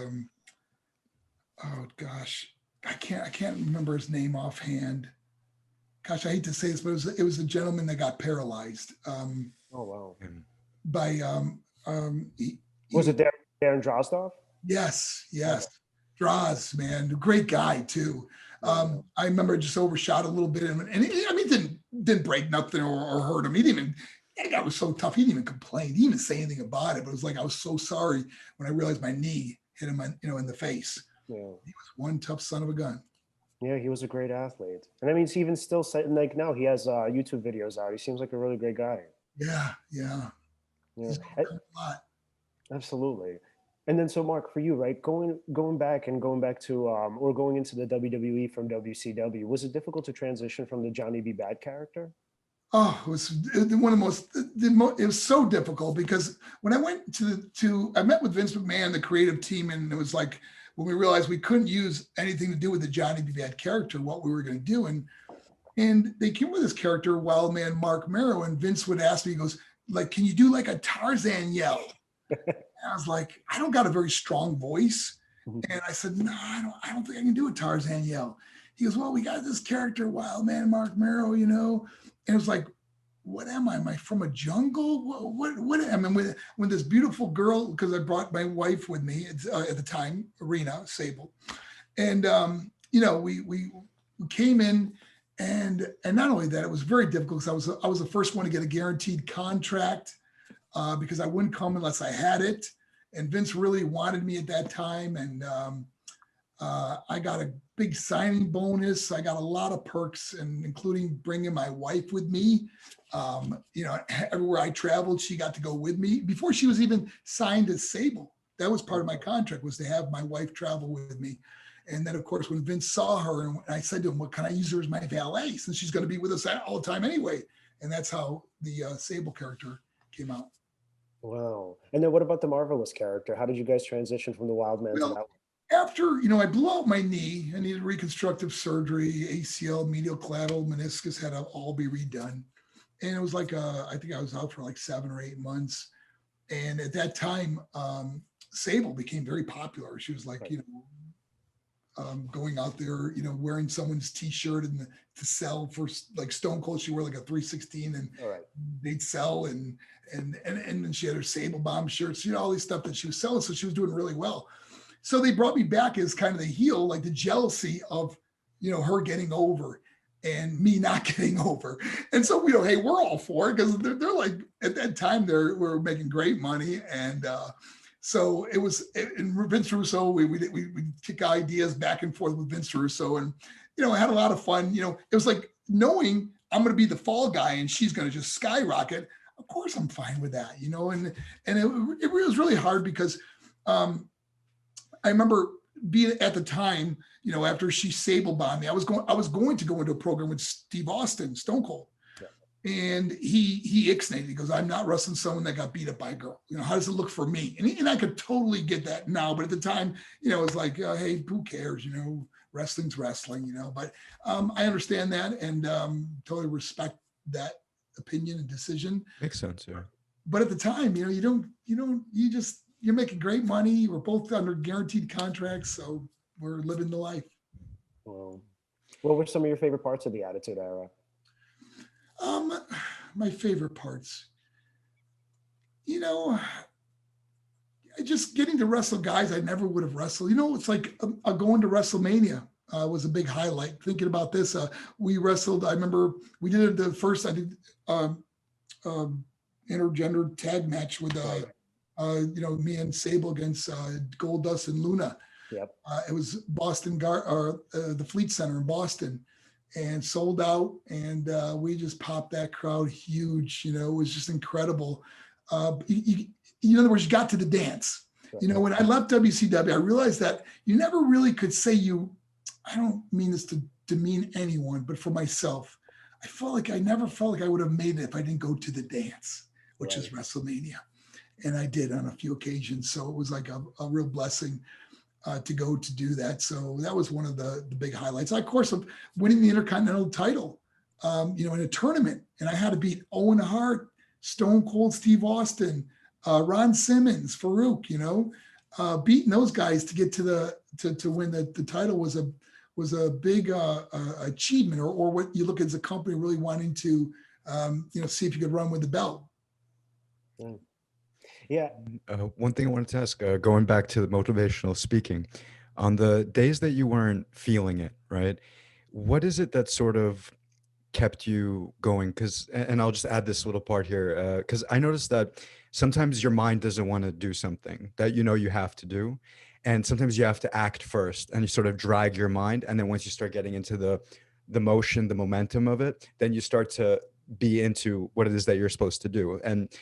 oh gosh, I can't remember his name offhand. Gosh, I hate to say this, but it was a gentleman that got paralyzed. Oh wow! By was it Darren Drozdov? Yes, Droz, man, great guy too. I remember just overshot a little bit, and he didn't break nothing or hurt him. He didn't even. That guy was so tough. He didn't even complain. He didn't even say anything about it. But it was like I was so sorry when I realized my knee hit him, in the face. Yeah. He was one tough son of a gun. Yeah, he was a great athlete. And I mean, he's even still like now he has YouTube videos out. He seems like a really great guy. Yeah. Yeah, He's overcome a lot. absolutely. And then so Mark, for you, right, going back and going back to or going into the WWE from WCW, was it difficult to transition from the Johnny B. Bad character? Oh, it was one of the it was so difficult because when I went I met with Vince McMahon, the creative team, and it was like when we realized we couldn't use anything to do with the Johnny B. Bad character, what we were going to do. And they came with this character, Wild Man Marc Mero, and Vince would ask me, he goes, like, can you do like a Tarzan yell? And I was like, I don't got a very strong voice. And I said, no, I don't think I can do a Tarzan yell. He goes, well, we got this character, Wild Man Marc Mero, you know? And it was like, what am I? Am I from a jungle? What I mean, when this beautiful girl, because I brought my wife with me at the time, Arena Sable. And, you know, we came in, and not only that, it was very difficult because I was the first one to get a guaranteed contract because I wouldn't come unless I had it. And Vince really wanted me at that time. And I got a big signing bonus. I got a lot of perks, and including bringing my wife with me. You know, everywhere I traveled, she got to go with me before she was even signed as Sable. That was part of my contract, was to have my wife travel with me. And then, of course, when Vince saw her, and I said to him, "Well, can I use her as my valet since she's going to be with us all the time anyway?" And that's how the Sable character came out. Wow. And then what about the Marvelous character? How did you guys transition from the Wild Man to that one? After, you know, I blew out my knee. I needed reconstructive surgery, ACL, medial collateral, meniscus had to all be redone. And it was like, I think I was out for like 7 or 8 months. And at that time, Sable became very popular. She was like, you know, going out there, you know, wearing someone's T-shirt and to sell for like Stone Cold. She wore like a 316 and they'd sell, and then she had her Sable Bomb shirts, you know, all these stuff that she was selling. So she was doing really well. So they brought me back as kind of the heel, like the jealousy of, you know, her getting over and me not getting over. And so, you know, hey, we're all for it because they're like, at that time, we're making great money. And so it was, and Vince Russo, we kick ideas back and forth with Vince Russo. And, you know, I had a lot of fun. You know, it was like knowing I'm going to be the fall guy and she's going to just skyrocket. Of course, I'm fine with that, you know, and it was really hard because I remember being at the time, you know, after she Sable bombed me, I was going to go into a program with Steve Austin, Stone Cold. And he ixnayed. He goes, I'm not wrestling someone that got beat up by a girl. You know, how does it look for me? And I could totally get that now. But at the time, you know, it's like, hey, who cares? You know, wrestling's wrestling, you know. But I understand that and totally respect that opinion and decision. Makes sense, yeah. But at the time, you know, you're making great money. We're both under guaranteed contracts. So we're living the life. Well, what were some of your favorite parts of the Attitude Era? My favorite parts, you know, just getting to wrestle guys I never would have wrestled. You know, it's like going to WrestleMania was a big highlight. Thinking about this, we wrestled. I remember we did it the first. I did intergender tag match with you know, me and Sable against Goldust and Luna. Yep. It was the Fleet Center in Boston. And sold out, and we just popped that crowd huge. You know, it was just incredible. In other words, you got to the dance. You know, when I left WCW, I realized that you never really could say I don't mean this to demean anyone, but for myself, I never felt like I would have made it if I didn't go to the dance, which is WrestleMania. And I did on a few occasions. So it was like a real blessing. To go to do that. So that was one of the big highlights. Of course, of winning the Intercontinental title, you know, in a tournament. And I had to beat Owen Hart, Stone Cold Steve Austin, Ron Simmons, Farouk, you know, beating those guys to get to win the title was a big achievement, or what you look at as a company really wanting to, you know, see if you could run with the belt. Yeah. One thing I wanted to ask, going back to the motivational speaking, on the days that you weren't feeling it, right? What is it that sort of kept you going? Because, and I'll just add this little part here, because I noticed that sometimes your mind doesn't want to do something that you know you have to do. And sometimes you have to act first and you sort of drag your mind. And then once you start getting into the motion, the momentum of it, then you start to be into what it is that you're supposed to do. And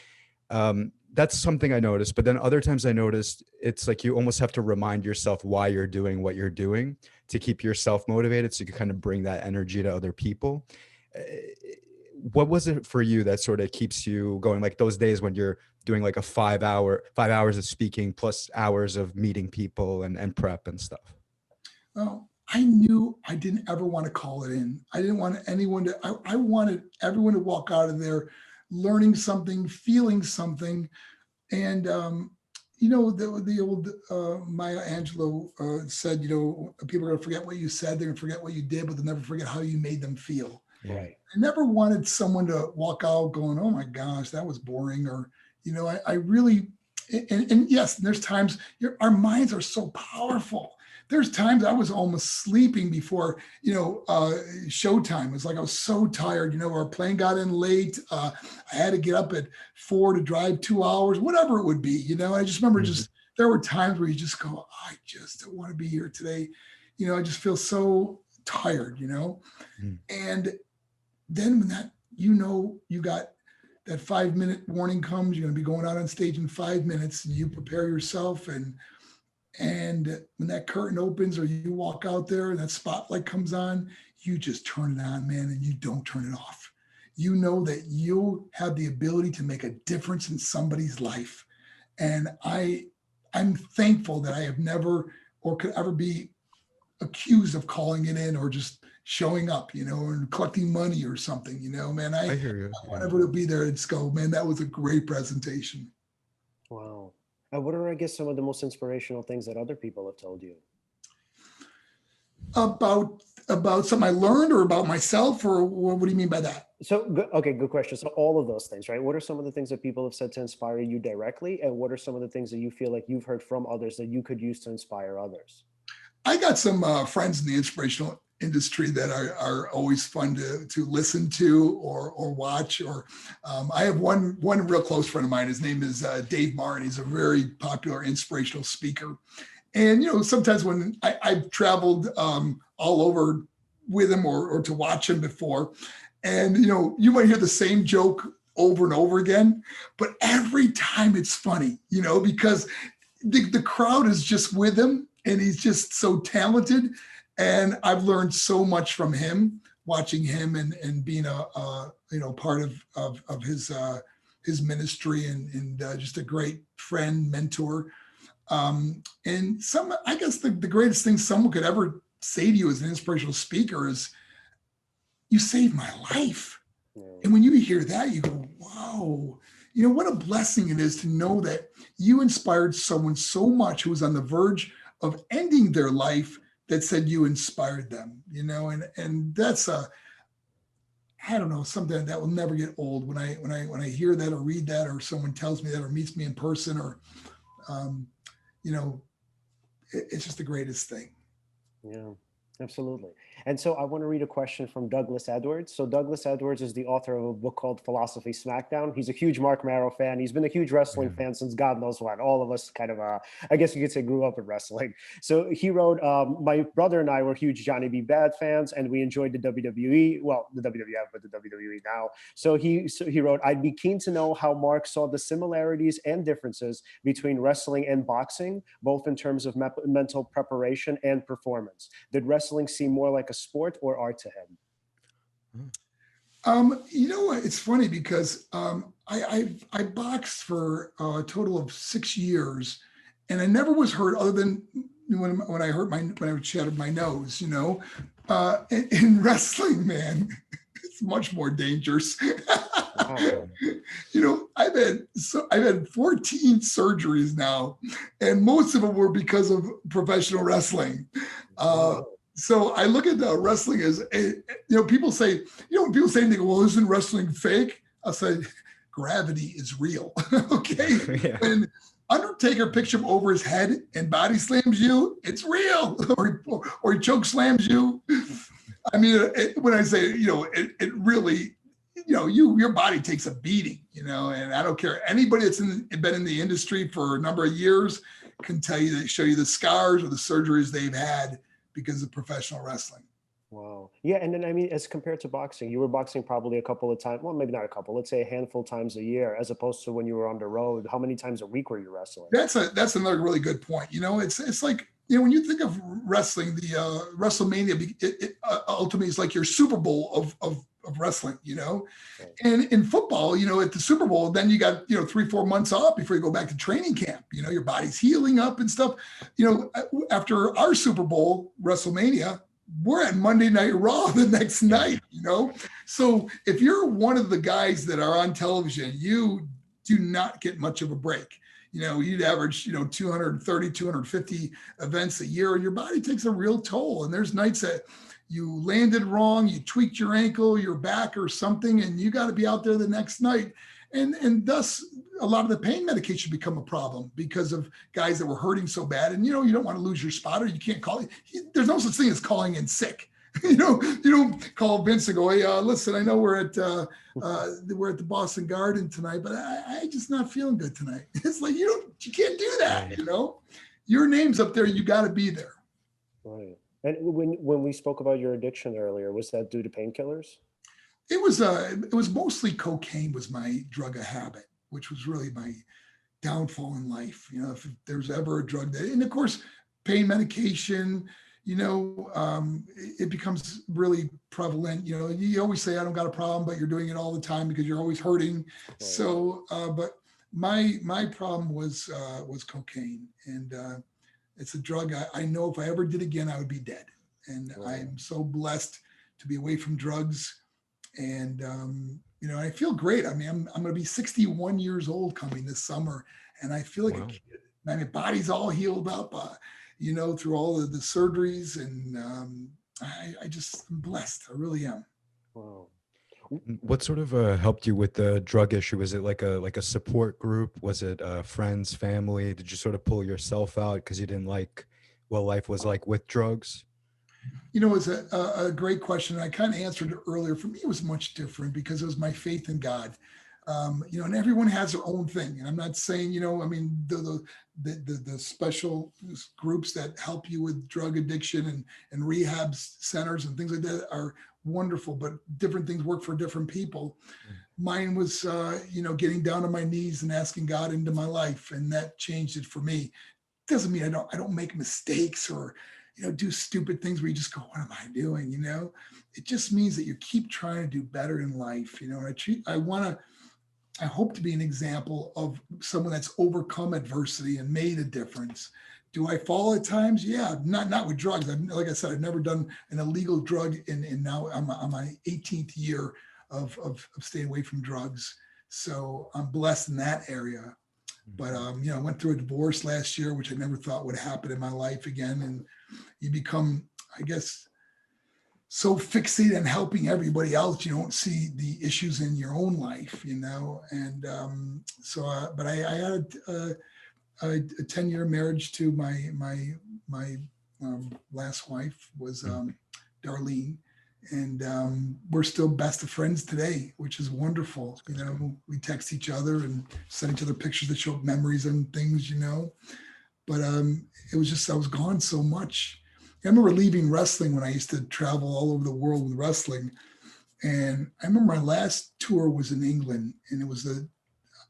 that's something I noticed. But then other times I noticed it's like you almost have to remind yourself why you're doing what you're doing to keep yourself motivated, so you can kind of bring that energy to other people. What was it for you that sort of keeps you going, like those days when you're doing like a 5 hours of speaking plus hours of meeting people and prep and stuff? Well, I knew I didn't ever want to call it in. I didn't want anyone to, I wanted everyone to walk out of there learning something, feeling something. And, the old Maya Angelou said, people are going to forget what you said, they're going to forget what you did, but they'll never forget how you made them feel. Right. I never wanted someone to walk out going, oh my gosh, that was boring. Or, I really, and yes, there's times our minds are so powerful. There's times I was almost sleeping before, showtime. It was like I was so tired, our plane got in late. I had to get up at 4 to drive 2 hours, whatever it would be. I just remember there were times where you just go, I just don't want to be here today. I just feel so tired, And then when that, you got that 5-minute warning comes, you're going to be going out on stage in 5 minutes, and you prepare yourself. And when that curtain opens or you walk out there and that spotlight comes on, you just turn it on, man, and you don't turn it off. You know that you have the ability to make a difference in somebody's life. And I'm thankful that I have never or could ever be accused of calling it in or just showing up, or collecting money or something, man. I hear you. I want everyone to be there and just go, man, that was a great presentation. Wow. What are, I guess, some of the most inspirational things that other people have told you? About something I learned, or about myself, or what do you mean by that? So, okay, good question. So all of those things, right? What are some of the things that people have said to inspire you directly? And what are some of the things that you feel like you've heard from others that you could use to inspire others? I got some friends in the inspirational industry that are always fun to listen to or watch. Or I have one real close friend of mine. His name is Dave Martin. He's a very popular inspirational speaker. And sometimes when I've traveled all over with him or to watch him before, and you might hear the same joke over and over again, but every time it's funny, because the crowd is just with him, and he's just so talented. And I've learned so much from him, watching him and being a part of his ministry and just a great friend, mentor. And I guess the greatest thing someone could ever say to you as an inspirational speaker is, you saved my life. Yeah. And when you hear that, you go, wow, what a blessing it is to know that you inspired someone so much who was on the verge of ending their life, that said you inspired them, and that's I don't know, something that will never get old when I hear that or read that, or someone tells me that or meets me in person, or it's just the greatest thing. Yeah, absolutely. And so I want to read a question from Douglas Edwards. So Douglas Edwards is the author of a book called Philosophy Smackdown. He's a huge Marc Mero fan. He's been a huge wrestling fan since God knows when. All of us kind of, I guess you could say, grew up in wrestling. So he wrote, my brother and I were huge Johnny B. Bad fans, and we enjoyed the WWE, well, the WWF, but the WWE now. So he wrote, I'd be keen to know how Marc saw the similarities and differences between wrestling and boxing, both in terms of mental preparation and performance. Did wrestling seem more like a sport or art to him? It's funny because I boxed for a total of 6 years, and I never was hurt other than when I shattered my nose. In wrestling, man, it's much more dangerous. Oh. I've had 14 surgeries now, and most of them were because of professional wrestling. So I look at wrestling as, people say, when people say, well, isn't wrestling fake? I'll say, gravity is real. Okay. Yeah. When Undertaker picks him over his head and body slams you, it's real. or he choke slams you. I mean, when I say, it really, your body takes a beating, and I don't care. Anybody that's been in the industry for a number of years, can tell you, that show you the scars or the surgeries they've had because of professional wrestling. Wow. Yeah. And then, I mean, as compared to boxing, you were boxing probably a couple of times, well, maybe not a couple, let's say a handful of times a year, as opposed to when you were on the road. How many times a week were you wrestling? That's another really good point. It's like, when you think of wrestling, the WrestleMania, it ultimately is like your Super Bowl of wrestling, Right. And in football, at the Super Bowl, then you got, 3-4 months off before you go back to training camp. Your body's healing up and stuff. After our Super Bowl, WrestleMania, we're at Monday Night Raw the next night, So if you're one of the guys that are on television, you do not get much of a break. You'd average, 230, 250 events a year, and your body takes a real toll. And there's nights that you landed wrong, you tweaked your ankle, your back or something, and you got to be out there the next night. And thus a lot of the pain medication become a problem because of guys that were hurting so bad. And, you don't want to lose your spotter. You can't call it. There's no such thing as calling in sick. You don't call Vince and go, hey, listen, I know we're at the Boston Garden tonight, but I just not feeling good tonight. It's like, you can't do that. Your name's up there. You got to be there. Right. And when we spoke about your addiction earlier, was that due to painkillers? It was mostly cocaine was my drug of habit, which was really my downfall in life. If there's ever a drug that, and of course, pain medication, it becomes really prevalent. You always say, I don't got a problem, but you're doing it all the time because you're always hurting. Right. So, but my problem was cocaine, and it's a drug I know if I ever did again, I would be dead. And right. I'm so blessed to be away from drugs. And, I feel great. I mean, I'm going to be 61 years old coming this summer, and I feel like a kid. My body's all healed up, through all of the surgeries, and I just am blessed. I really am. Wow. What sort of helped you with the drug issue? Was it like a support group? Was it friends, family? Did you sort of pull yourself out because you didn't like what life was like with drugs? It's a great question. I kind of answered it earlier. For me, it was much different because it was my faith in God. And everyone has their own thing. And I'm not saying, the special groups that help you with drug addiction and rehab centers and things like that are wonderful, but different things work for different people. Mine was, getting down on my knees and asking God into my life, and that changed it for me. Doesn't mean I don't make mistakes or, do stupid things where you just go, what am I doing? It just means that you keep trying to do better in life. I hope to be an example of someone that's overcome adversity and made a difference. Do I fall at times? Yeah, not with drugs. Like I said, I've never done an illegal drug, and now I'm on my 18th year of staying away from drugs. So I'm blessed in that area. But I went through a divorce last year, which I never thought would happen in my life again. And you become, I guess, so fixated on helping everybody else, you don't see the issues in your own life, And but I had a 10-year marriage to my last wife was Darlene, and we're still best of friends today, which is wonderful. We text each other and send each other pictures that show memories and things, But it was just, I was gone so much. I remember leaving wrestling when I used to travel all over the world with wrestling. And I remember my last tour was in England, and it was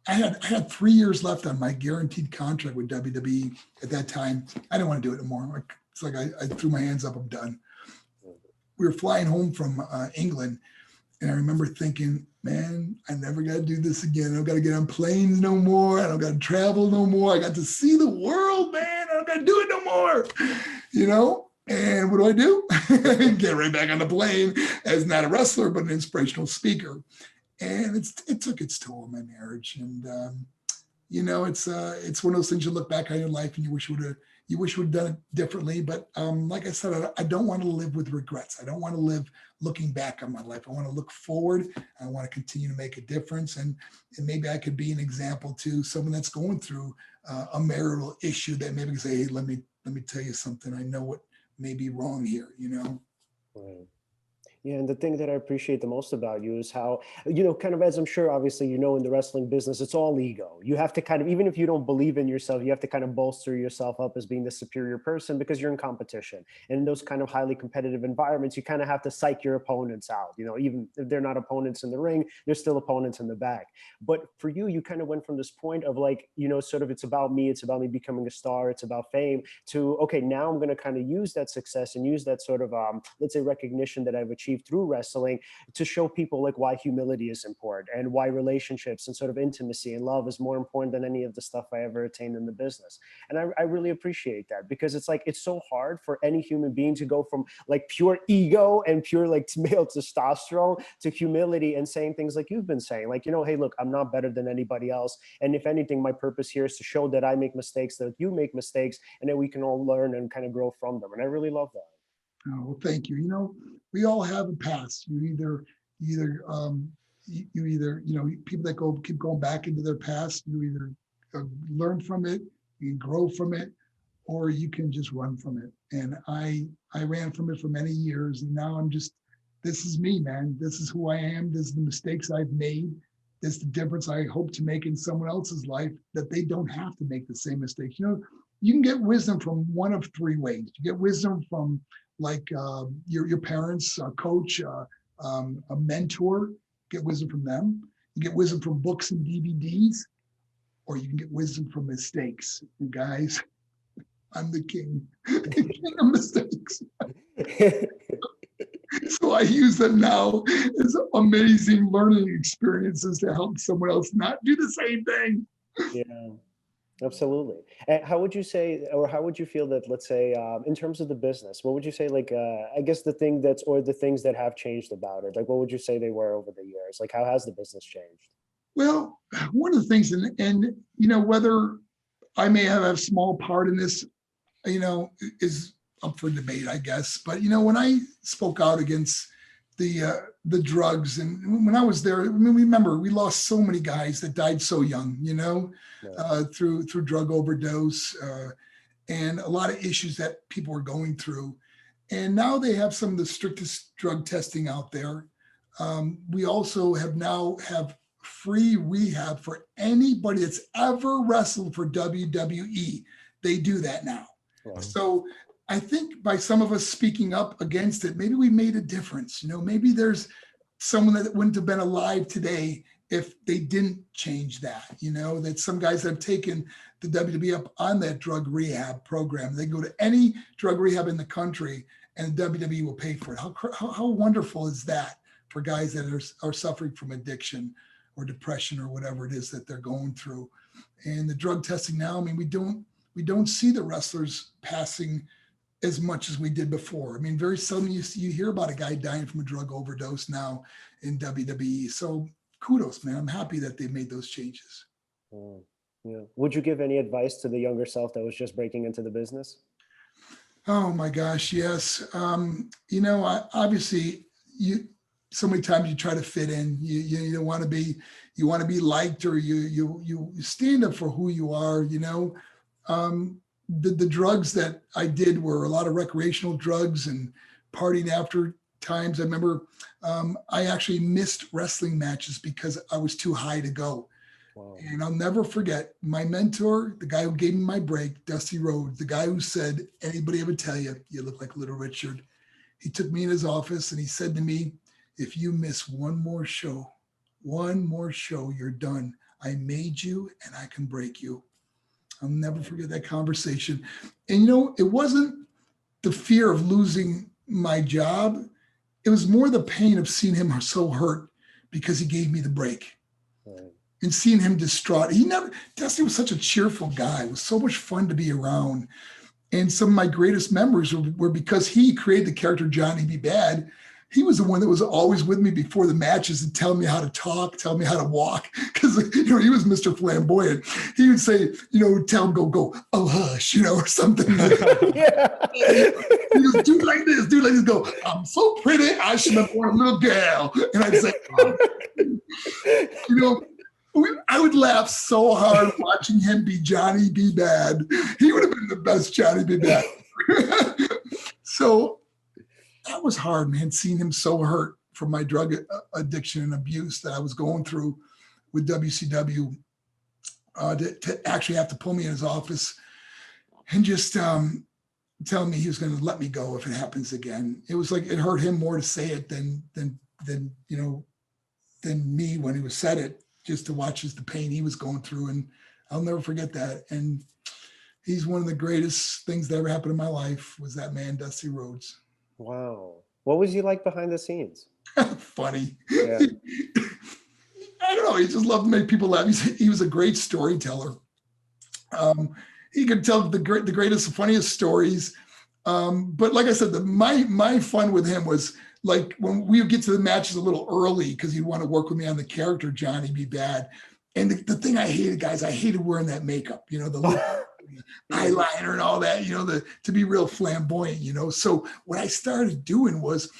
I had 3 years left on my guaranteed contract with WWE at that time. I didn't want to do it anymore. It's like I threw my hands up, I'm done. We were flying home from England, and I remember thinking, man, I never got to do this again. I don't got to get on planes no more. I don't got to travel no more. I got to see the world, man. I don't got to do it no more, And what do? Get right back on the plane as not a wrestler, but an inspirational speaker. And it took its toll on my marriage. And, it's one of those things you look back on your life and you wish you would have done it differently. But like I said, I don't want to live with regrets. I don't want to live looking back on my life. I want to look forward. I want to continue to make a difference. And maybe I could be an example to someone that's going through a marital issue that maybe can say, hey, let me tell you something. I know what may be wrong here, Right. Yeah, and the thing that I appreciate the most about you is how, kind of, as I'm sure, obviously, in the wrestling business, it's all ego. You have to kind of, even if you don't believe in yourself, you have to kind of bolster yourself up as being the superior person because you're in competition. And in those kind of highly competitive environments, you kind of have to psych your opponents out. Even if they're not opponents in the ring, they're still opponents in the back. But for you, you kind of went from this point of like, sort of it's about me becoming a star, it's about fame, to, okay, now I'm going to kind of use that success and use that sort of, let's say, recognition that I've achieved through wrestling to show people like why humility is important and why relationships and sort of intimacy and love is more important than any of the stuff I ever attained in the business. And I really appreciate that, because it's like, it's so hard for any human being to go from like pure ego and pure like male testosterone to humility and saying things like you've been saying, like, hey, look, I'm not better than anybody else. And if anything, my purpose here is to show that I make mistakes, that you make mistakes, and that we can all learn and kind of grow from them. And I really love that. Oh, well, thank you. We all have a past. People that keep going back into their past, you either learn from it, you grow from it, or you can just run from it. And I ran from it for many years, and now this is me, man. This is who I am. This is the mistakes I've made. This is the difference I hope to make in someone else's life, that they don't have to make the same mistakes. You can get wisdom from one of three ways. You get wisdom from like your parents, a coach, a mentor, get wisdom from them. You get wisdom from books and DVDs, or you can get wisdom from mistakes. And guys, I'm the king of mistakes. So I use them now as amazing learning experiences to help someone else not do the same thing. Yeah. Absolutely. And how would you say, or how would you feel that, let's say, in terms of the business, what would you say, like, I guess the thing or the things that have changed about it, like, what would you say they were over the years? Like, how has the business changed? Well, one of the things, and whether I may have a small part in this, is up for debate, I guess. But, when I spoke out against the drugs, and when I was there, remember, we lost so many guys that died so young, through drug overdose, and a lot of issues that people were going through. And now they have some of the strictest drug testing out there. We also have free rehab for anybody that's ever wrestled for WWE. They do that now. Wow. So I think by some of us speaking up against it, maybe we made a difference. Maybe there's someone that wouldn't have been alive today if they didn't change that. That some guys have taken the WWE up on that drug rehab program. They go to any drug rehab in the country and the WWE will pay for it. How wonderful is that for guys that are suffering from addiction or depression or whatever it is that they're going through? And the drug testing now, we don't see the wrestlers passing as much as we did before. Very seldom you hear about a guy dying from a drug overdose now in WWE. So kudos, man. I'm happy that they made those changes. Yeah. Would you give any advice to the younger self that was just breaking into the business? Oh my gosh, yes. Obviously, so many times you try to fit in. You want to be liked, or you stand up for who you are. The drugs that I did were a lot of recreational drugs and partying after times. I remember I actually missed wrestling matches because I was too high to go. Wow. And I'll never forget my mentor, the guy who gave me my break, Dusty Rhodes, the guy who said, anybody ever tell you, you look like Little Richard. He took me in his office and he said to me, if you miss one more show, you're done. I made you and I can break you. I'll never forget that conversation. And it wasn't the fear of losing my job. It was more the pain of seeing him so hurt because he gave me the break. Right. And seeing him distraught. Dusty was such a cheerful guy. It was so much fun to be around. And some of my greatest memories were because he created the character Johnny B. Bad. He was the one that was always with me before the matches and tell me how to talk, tell me how to walk. Because, he was Mr. Flamboyant. He would say, tell him, go, oh, hush, or something. Yeah. He goes, do like this, go, I'm so pretty, I should have born a little girl. And I'd say, I would laugh so hard watching him be Johnny B. Bad. He would have been the best Johnny B. Bad. So that was hard, man. Seeing him so hurt from my drug addiction and abuse that I was going through with WCW, to actually have to pull me in his office and just tell me he was going to let me go if it happens again. It was like, it hurt him more to say it than me when he was said it, just to watch the pain he was going through. And I'll never forget that. And he's one of the greatest things that ever happened in my life, was that man, Dusty Rhodes. Wow. What was he like behind the scenes? Funny. Yeah. I don't know. He just loved to make people laugh. He was a great storyteller. He could tell the greatest, funniest stories. But like I said, my fun with him was like when we would get to the matches a little early, because he'd want to work with me on the character Johnny Be Bad. And the thing I hated, guys, I hated wearing that makeup, the eyeliner and all that, to be real flamboyant, So what I started doing was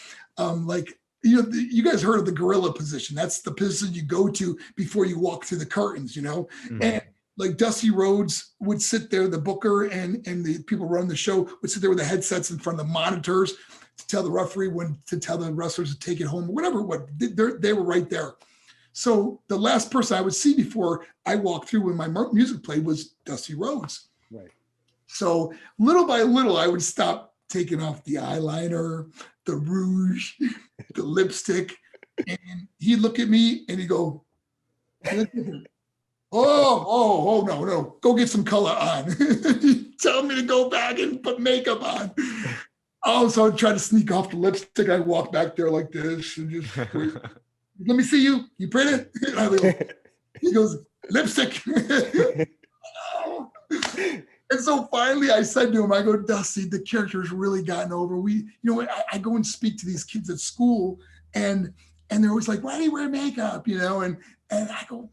you guys heard of the gorilla position. That's the position you go to before you walk through the curtains, Mm-hmm. And like Dusty Rhodes would sit there, the booker and the people running the show would sit there with the headsets in front of the monitors to tell the referee when to tell the wrestlers to take it home, whatever. They were right there. So the last person I would see before I walked through when my music played was Dusty Rhodes. Right. So little by little, I would stop taking off the eyeliner, the rouge, the lipstick, and he'd look at me and he'd go, oh, no, go get some color on. Tell me to go back and put makeup on. Oh, so I'd try to sneak off the lipstick. I'd walk back there like this and just, let me see you. You print it? He goes, lipstick. And so finally I said to him, I go, Dusty, the character's really gotten over. I go and speak to these kids at school and they're always like, why do you wear makeup? And I go,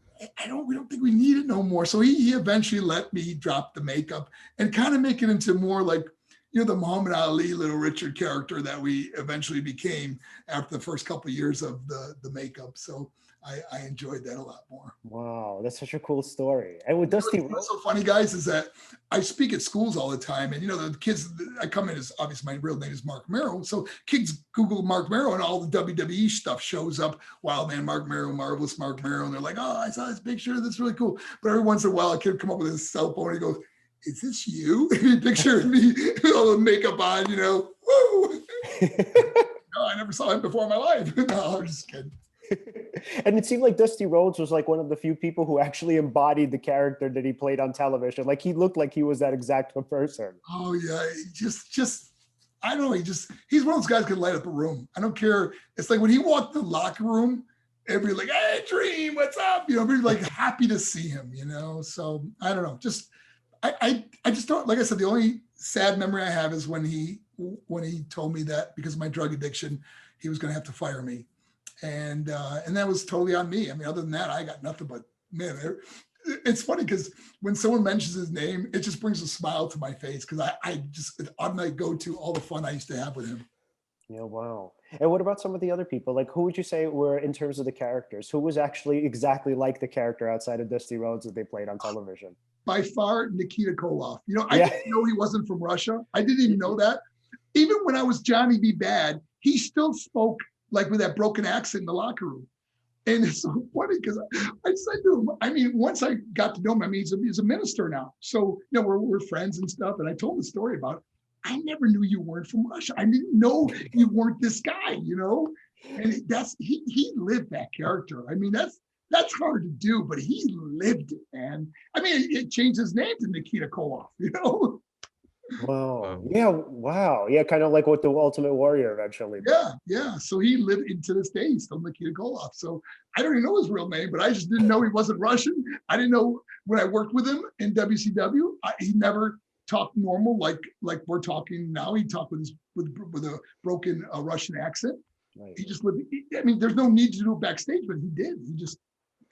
we don't think we need it no more. So he eventually let me drop the makeup and kind of make it into more like, the Muhammad Ali, Little Richard character that we eventually became after the first couple of years of the makeup. So I enjoyed that a lot more. Wow, that's such a cool story. And with Dusty, what's so funny, guys, is that I speak at schools all the time, and the kids I come in as, obviously my real name is Marc Mero, so kids Google Marc Mero and all the WWE stuff shows up. Wild Man Marc Mero, Marvelous Marc Mero, and they're like, oh, I saw this picture, that's really cool. But every once in a while, a kid come up with his cell phone and he goes, is this you? And he pictures me with all the makeup on, woo. No, I never saw him before in my life. No, I'm just kidding. And it seemed like Dusty Rhodes was like one of the few people who actually embodied the character that he played on television. Like he looked like he was that exact person. Oh yeah, just I don't know. He's one of those guys who can light up a room. I don't care. It's like when he walked in the locker room, everybody like, hey, Dream, what's up? Everybody like happy to see him. So I don't know. Just I just don't, like I said, the only sad memory I have is when he told me that because of my drug addiction, he was going to have to fire me. And that was totally on me. I mean, other than that, I got nothing but, man, it's funny because when someone mentions his name, it just brings a smile to my face because I just automatically go to all the fun I used to have with him. Yeah, wow. And what about some of the other people? Like, who would you say were, in terms of the characters, who was actually exactly like the character outside of Dusty Rhodes that they played on television? By far, Nikita Koloff. I didn't know he wasn't from Russia. I didn't even know that. Even when I was Johnny Be Bad, he still spoke like with that broken accent in the locker room. And it's so funny because I said to him, I mean, once I got to know him, I mean, he's a minister now. So, we're friends and stuff. And I told him the story about it. I never knew you weren't from Russia. I didn't know you weren't this guy, And he lived that character. I mean, that's hard to do, but he lived it, man. I mean, it changed his name to Nikita Koloff, Wow. Yeah. Wow. Yeah. Kind of like what the Ultimate Warrior eventually did. Yeah. So he lived into this day. He's still Nikita Koloff. So I don't even know his real name, but I just didn't know he wasn't Russian. I didn't know when I worked with him in WCW, he never talked normal like we're talking now. He talked with a broken Russian accent. Right. He just lived. I mean, there's no need to do it backstage, but he did. He just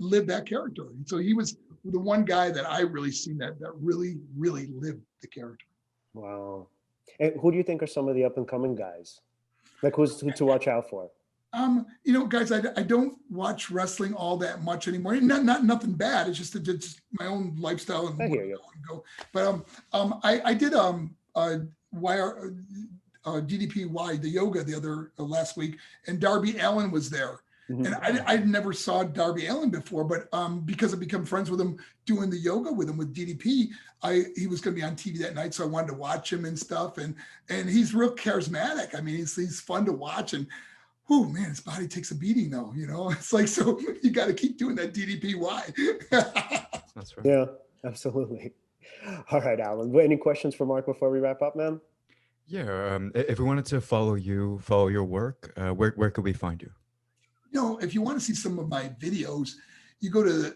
lived that character. And so he was the one guy that I really seen that really, really lived the character. Wow. And who do you think are some of the up and coming guys? Like who to watch out for? Guys, I don't watch wrestling all that much anymore. Not nothing bad. It's just my own lifestyle and I hear you. go. But I did DDPY, the yoga the other last week, and Darby Allin was there. And I never saw Darby Allin before, but because I've become friends with him doing the yoga with him with DDP, he was going to be on TV that night, so I wanted to watch him and stuff. And he's real charismatic. I mean, he's fun to watch. And oh man, his body takes a beating though. It's like, so you got to keep doing that DDPY. That's right. Yeah, absolutely. All right, Alan. Any questions for Marc before we wrap up, man? Yeah. If we wanted to follow your work, where could we find you? If you want to see some of my videos, you go to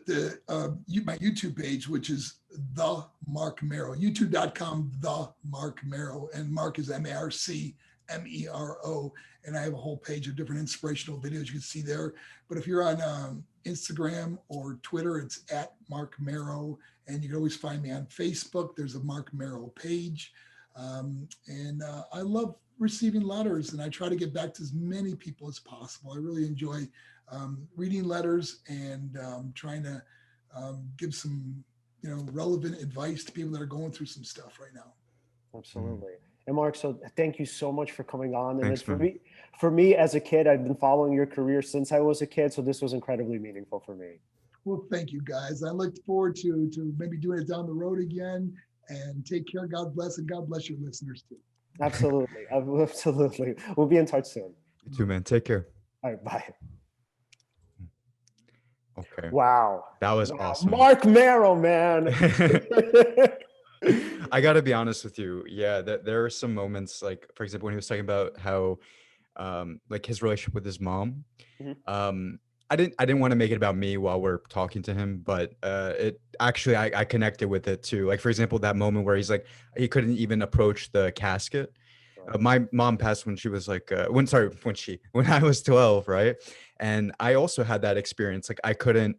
my YouTube page, which is the Marc Mero, youtube.com, the Marc Mero, and Marc is MarcMero, and I have a whole page of different inspirational videos you can see there. But if you're on Instagram or Twitter, it's at Marc Mero, and you can always find me on Facebook. There's a Marc Mero page, and I love receiving letters, and I try to get back to as many people as possible. I really enjoy reading letters and trying to give some relevant advice to people that are going through some stuff right now. Absolutely. And Marc, so thank you so much for coming on. And Thanks, for me as a kid, I've been following your career since I was a kid, so this was incredibly meaningful for me. Well, thank you guys. I look forward to maybe doing it down the road again. And take care. God bless, and God bless your listeners too. Absolutely. Absolutely. We'll be in touch soon. You too, man. Take care. All right. Bye. Okay. Wow. That was awesome. Marc Mero, man. I got to be honest with you. Yeah, there are some moments, like, for example, when he was talking about how, like, his relationship with his mom. I didn't want to make it about me while we're talking to him, but it actually, I connected with it too. Like, for example, that moment where he's like, he couldn't even approach the casket. My mom passed when she was like, when I was 12, right? And I also had that experience. Like, I couldn't,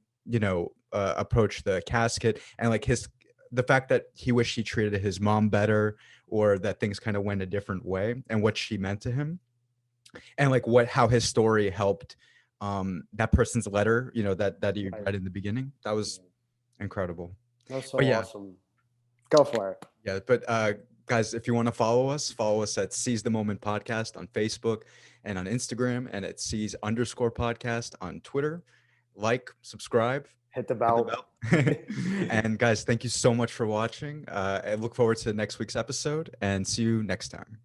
approach the casket, and like the fact that he wished he treated his mom better, or that things kind of went a different way, and what she meant to him, and like how his story helped that person's letter, that you read in the beginning. That was incredible. That's so awesome. Go for it. Yeah, but guys, if you want to follow us at Seize the Moment Podcast on Facebook and on Instagram, and at Seize_podcast on Twitter. Like, subscribe, hit the bell. And guys, thank you so much for watching. I look forward to next week's episode, and see you next time.